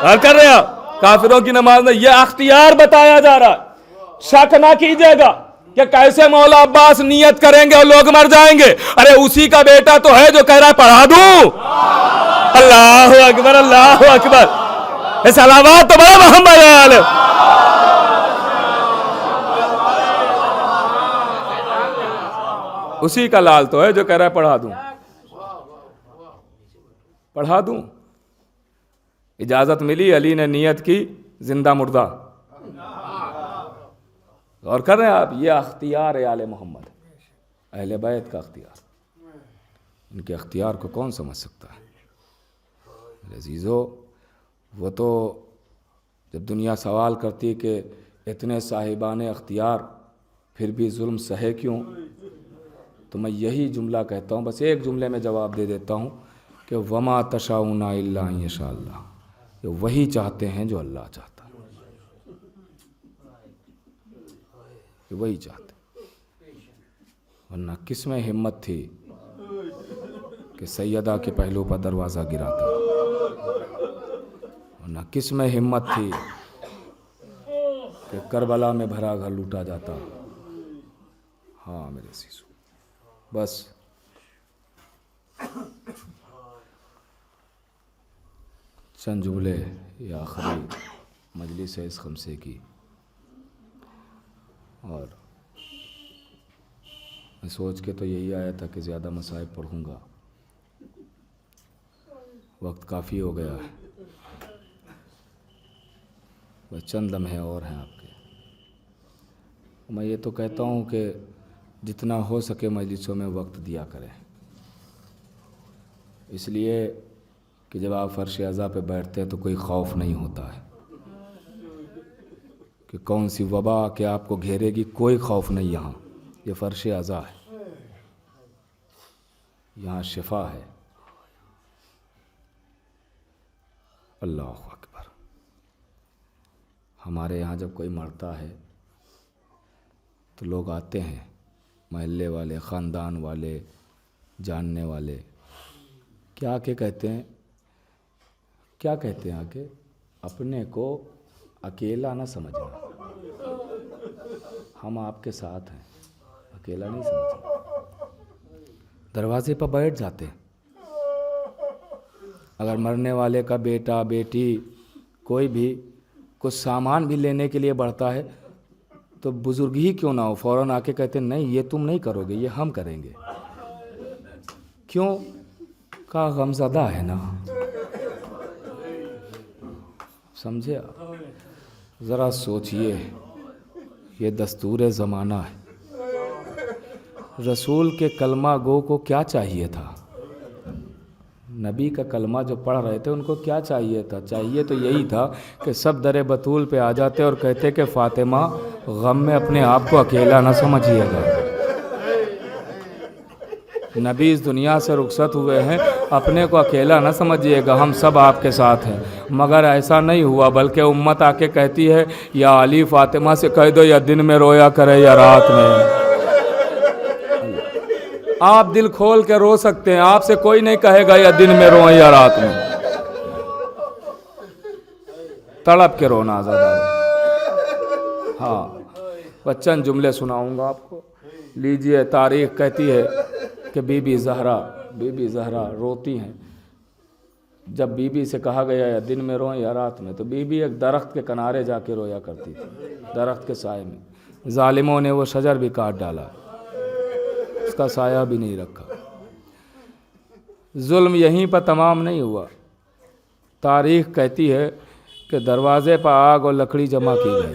غور کر رہے ہیں آپ, کافروں کی نماز نہیں. یہ اختیار بتایا جا رہا ہے. شک نہ کیجئے گا کہ کیسے مولا عباس نیت کریں گے اور لوگ مر جائیں گے. ارے اسی کا بیٹا تو ہے جو کہہ رہا ہے پڑھا دوں. اللہ اکبر, اللہ اکبر. صلوات تو بڑا محمد علیہ. اسی کا لال تو ہے جو کہہ رہا ہے پڑھا دوں. پڑھا دوں. اجازت ملی, علی نے نیت کی, زندہ مردہ. اور کر رہے ہیں آپ, یہ اختیار ہے آل محمد, اہل بیت کا اختیار. ان کے اختیار کو کون سمجھ سکتا ہے؟ عزیزو, وہ تو جب دنیا سوال کرتی کہ اتنے صاحبان اختیار پھر بھی ظلم سہے کیوں, تو میں یہی جملہ کہتا ہوں, بس ایک جملے میں جواب دے دیتا ہوں کہ وما تشاؤون الا ان یشاء اللہ. کہ وہی چاہتے ہیں جو اللہ چاہتا ہے, کہ وہی چاہتے ہیں. ورنہ کس میں ہمت تھی کہ سیدہ کے پہلو پر دروازہ گراتا, ورنہ کس میں ہمت تھی کہ کربلا میں بھرا گھر لوٹا جاتا. ہاں میرے سیسو, بس چند جملے یا آخری مجلس ہے اس خمسے کی, اور میں سوچ کے تو یہی آیا تھا کہ زیادہ مصائب پڑھوں گا, وقت کافی ہو گیا ہے. بس چند لمحے اور ہیں آپ کے. میں یہ تو کہتا ہوں کہ جتنا ہو سکے مجلسوں میں وقت دیا کریں, اس لیے کہ جب آپ فرش عزا پہ بیٹھتے ہیں تو کوئی خوف نہیں ہوتا ہے کہ کون سی وبا کہ آپ کو گھیرے گی, کوئی خوف نہیں. یہاں یہ فرش عزا ہے, یہاں شفا ہے. اللہ اکبر. ہمارے یہاں جب کوئی مرتا ہے تو لوگ آتے ہیں, محلے والے, خاندان والے, جاننے والے, کیا کہ کہتے ہیں, کیا کہتے ہیں کہ اپنے کو اکیلا نہ سمجھنا, ہم آپ کے ساتھ ہیں, اکیلا نہیں سمجھنا. دروازے پر بیٹھ جاتے ہیں. اگر مرنے والے کا بیٹا, بیٹی, کوئی بھی کچھ سامان بھی لینے کے لیے بڑھتا ہے تو بزرگ ہی کیوں نہ ہو, فوراً آ کے کہتے ہیں نہیں یہ تم نہیں کرو گے, یہ ہم کریں گے. کیوں؟ کا غمزدہ ہے نا, سمجھے آپ؟ ذرا سوچئے, یہ دستور زمانہ ہے. رسول کے کلمہ گو کو کیا چاہیے تھا؟ نبی کا کلمہ جو پڑھ رہے تھے ان کو کیا چاہیے تھا؟ چاہیے تو یہی تھا کہ سب در بطول پہ آ جاتے اور کہتے کہ فاطمہ غم میں اپنے آپ کو اکیلا نہ سمجھیے گا. نبی اس دنیا سے رخصت ہوئے ہیں, اپنے کو اکیلا نہ سمجھیے گا, ہم سب آپ کے ساتھ ہیں. مگر ایسا نہیں ہوا, بلکہ امت آ کے کہتی ہے یا علی فاطمہ سے کہہ دو یا دن میں رویا کرے یا رات میں. آپ دل کھول کے رو سکتے ہیں, آپ سے کوئی نہیں کہے گا یا دن میں روئیں یا رات میں. تڑپ کے رونا زیادہ. ہاں بچن جملے سناؤں گا آپ کو, لیجئے. تاریخ کہتی ہے کہ بی بی زہرا روتی ہیں. جب بی بی سے کہا گیا یا دن میں روئیں یا رات میں, تو بی بی ایک درخت کے کنارے جا کے رویا کرتی تھی, درخت کے سائے میں. ظالموں نے وہ شجر بھی کاٹ ڈالا, اس کا سایہ بھی نہیں رکھا. ظلم یہیں پر تمام نہیں ہوا. تاریخ کہتی ہے کہ دروازے پر آگ اور لکڑی جمع کی گئی.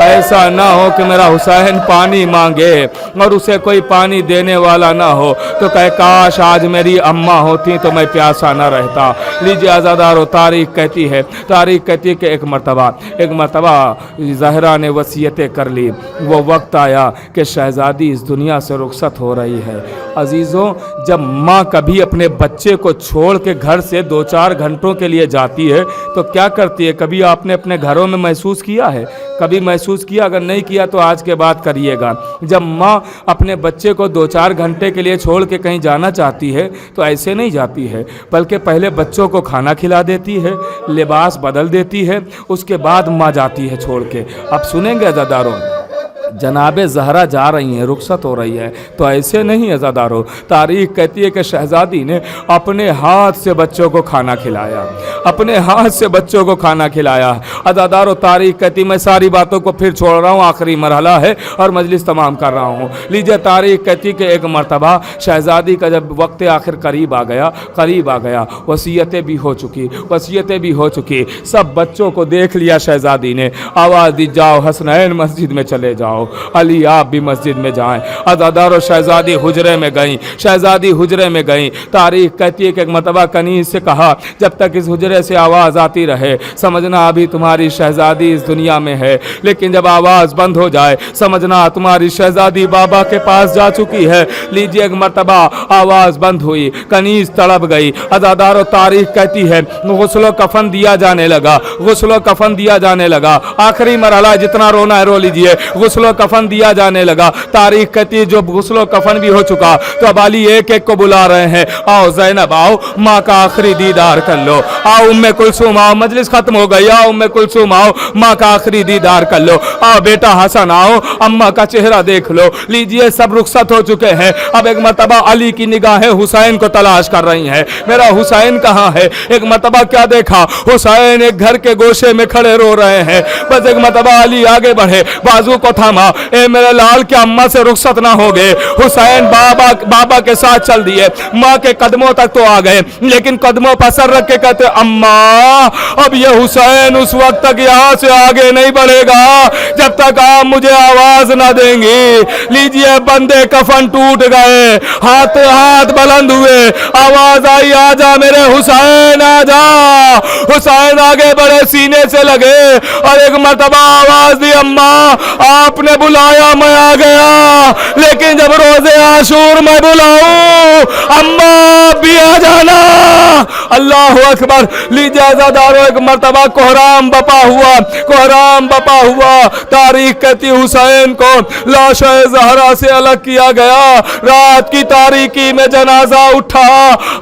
ایسا نہ ہو کہ میرا حسین پانی مانگے اور اسے کوئی پانی دینے والا نہ ہو تو کہے کاش آج میری اماں ہوتی تو میں پیاسا نہ رہتا۔ لیجیے عزادارو، تاریخ کہتی ہے کہ ایک مرتبہ زہرا نے وصیتیں کر لی، وہ وقت آیا کہ شہزادی اس دنیا سے رخصت ہو رہی ہے۔ عزیزوں، جب ماں کبھی اپنے بچے کو چھوڑ کے گھر سے 2-4 گھنٹوں کے لیے جاتی ہے تو کیا کرتی ہے؟ کبھی آپ نے اپنے گھروں میں محسوس کیا ہے؟ کبھی محسوس کیا؟ اگر نہیں کیا تو آج کے بعد کریے گا۔ جب ماں اپنے بچے کو 2-4 گھنٹے کے لیے چھوڑ کے کہیں جانا چاہتی ہے تو ایسے نہیں جاتی ہے، بلکہ پہلے بچوں کو کھانا کھلا دیتی ہے، لباس بدل دیتی ہے، اس کے بعد ماں جاتی ہے چھوڑ کے۔ اب سنیں گے عزاداروں، جناب زہرا جا رہی ہیں، رخصت ہو رہی ہے، تو ایسے نہیں عزادارو، تاریخ کہتی ہے کہ شہزادی نے اپنے ہاتھ سے بچوں کو کھانا کھلایا، اپنے ہاتھ سے بچوں کو کھانا کھلایا۔ عزادارو، تاریخ کہتی، میں ساری باتوں کو پھر چھوڑ رہا ہوں، آخری مرحلہ ہے اور مجلس تمام کر رہا ہوں۔ لیجیے، تاریخ کہتی کہ ایک مرتبہ شہزادی کا جب وقت آخر قریب آ گیا، وصیتیں بھی ہو چکی، سب بچوں کو دیکھ لیا شہزادی نے، آواز دی، جاؤ حسنین مسجد میں چلے جاؤ، علی آپ بھی مسجد میں جائیں۔ عزادارو، شہزادی حجرے میں گئیں۔ تاریخ کہتی ہے کہ ایک مرتبہ کنیز سے کہا، جب تک اس حجرے سے آواز آتی رہے سمجھنا ابھی تمہاری شہزادی اس دنیا میں ہے، لیکن جب آواز بند ہو جائے سمجھنا تمہاری شہزادی بابا کے پاس جا چکی ہے۔ لیجیے، ایک مرتبہ آواز بند ہوئی، کنیز تڑپ گئی۔ عزادارو، تاریخ کہتی ہے غسل و کفن دیا جانے لگا، آخری مرحلہ، جتنا رونا ہے رو لیجیے، غسل و کفن دیا جانے لگا۔ تاریخ کہتی ہے جب غسل و کفن بھی ہو چکا تو اب علی ایک ایک کو بلا رہے ہیں، آؤ زینب، آؤ ماں کا آخری دیدار کر لو، آؤ ام کلثوم، آؤ مجلس ختم ہو گئی، آؤ ام کلثوم، آؤ ماں کا آخری دیدار کر لو، آؤ بیٹا حسن، آؤ اماں کا چہرہ دیکھ لو۔ لیجئے، سب رخصت ہو چکے ہیں۔ اب ایک مرتبہ علی کی نگاہیں حسین کو تلاش کر رہی ہیں، میرا حسین کہاں ہے؟ ایک مرتبہ کیا دیکھا؟ حسین ایک گھر کے گوشے میں کھڑے رو رہے ہیں۔ بس ایک مرتبہ علی آگے بڑھے، بازو کو تھاما، اے میرے لال، کیا اماں سے رخصت نہ ہو گئے؟ حسین بابا کے ساتھ چل دیے، ماں کے قدموں تک تو آ گئے، لیکن قدموں پر سر رکھ کے کہتے، اماں اب یہ حسین اس وقت تک یہاں سے آگے نہیں بڑھے گا جب تک آپ مجھے آواز نہ دیں گی۔ لیجئے، بندے کفن ٹوٹ گئے، ہاتھ بلند ہوئے، آواز آئی، آجا میرے حسین، آجا۔ حسین آگے بڑھے، سینے سے لگے اور ایک مرتبہ آواز دی، اماں آپ نے بلایا، میں آ گیا، لیکن جب روزے عاشور میں بلاؤں اماں بھی آ جانا۔ اللہ اکبر۔ لیجیے عزادارو، ایک مرتبہ کوہرام بپا ہوا۔ تاریخ کہتی حسین کو لاش زہرا سے الگ کیا گیا، رات کی تاریکی میں جنازہ اٹھا،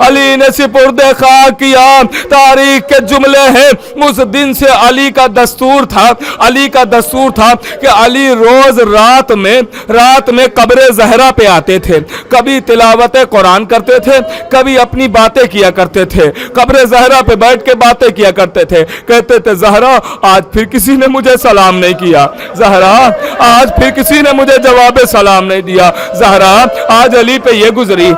علی نے سپرد خاک کیا۔ تاریخ کے جملے ہیں، اس دن سے علی کا دستور تھا کہ علی روز رات میں قبر زہرا پہ آتے تھے، کبھی تلاوت قرآن کرتے تھے، کبھی اپنی باتیں کیا کرتے تھے، قبر زہرا پہ بیٹھ کے باتیں کیا کرتے تھے، کہتے تھے زہرا آج پھر کسی نے مجھے سلام نہیں کیا، زہرا آج پھر کسی نے مجھے جواب سلام نہیں دیا، زہرا آج علی پہ یہ گزری،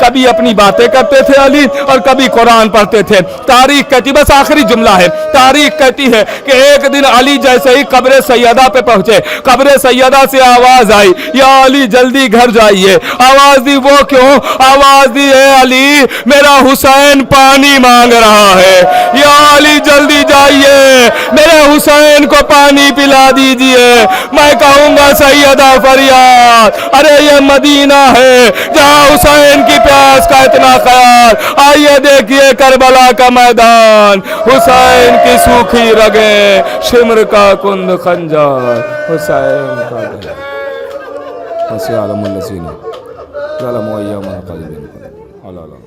کبھی اپنی باتیں کرتے تھے علی اور کبھی قرآن پڑھتے تھے۔ تاریخ کہتی، بس آخری جملہ ہے، تاریخ کہتی ہے کہ ایک دن علی جیسے ہی قبر سیدہ پہ پہنچے، قبر سیدہ سے آواز آئی، یا علی جلدی گھر جائیے۔ آواز دی، وہ کیوں؟ آواز دی، اے علی میرا حسین پانی مانگ رہا ہے، یا علی جلدی جائیے، میرے حسین کو پانی پلا دیجئے۔ میں کہوں گا سیدہ فریاد، ارے یہ مدینہ ہے جہاں حسین کی پیاس کا اتنا خیال۔ آئیے دیکھیے کربلا کا میدان، حسین کی سوکھی رگیں، شمر کا کند خنجر، حسین کا گھر، عالم الذین ظلموا ایام القلب۔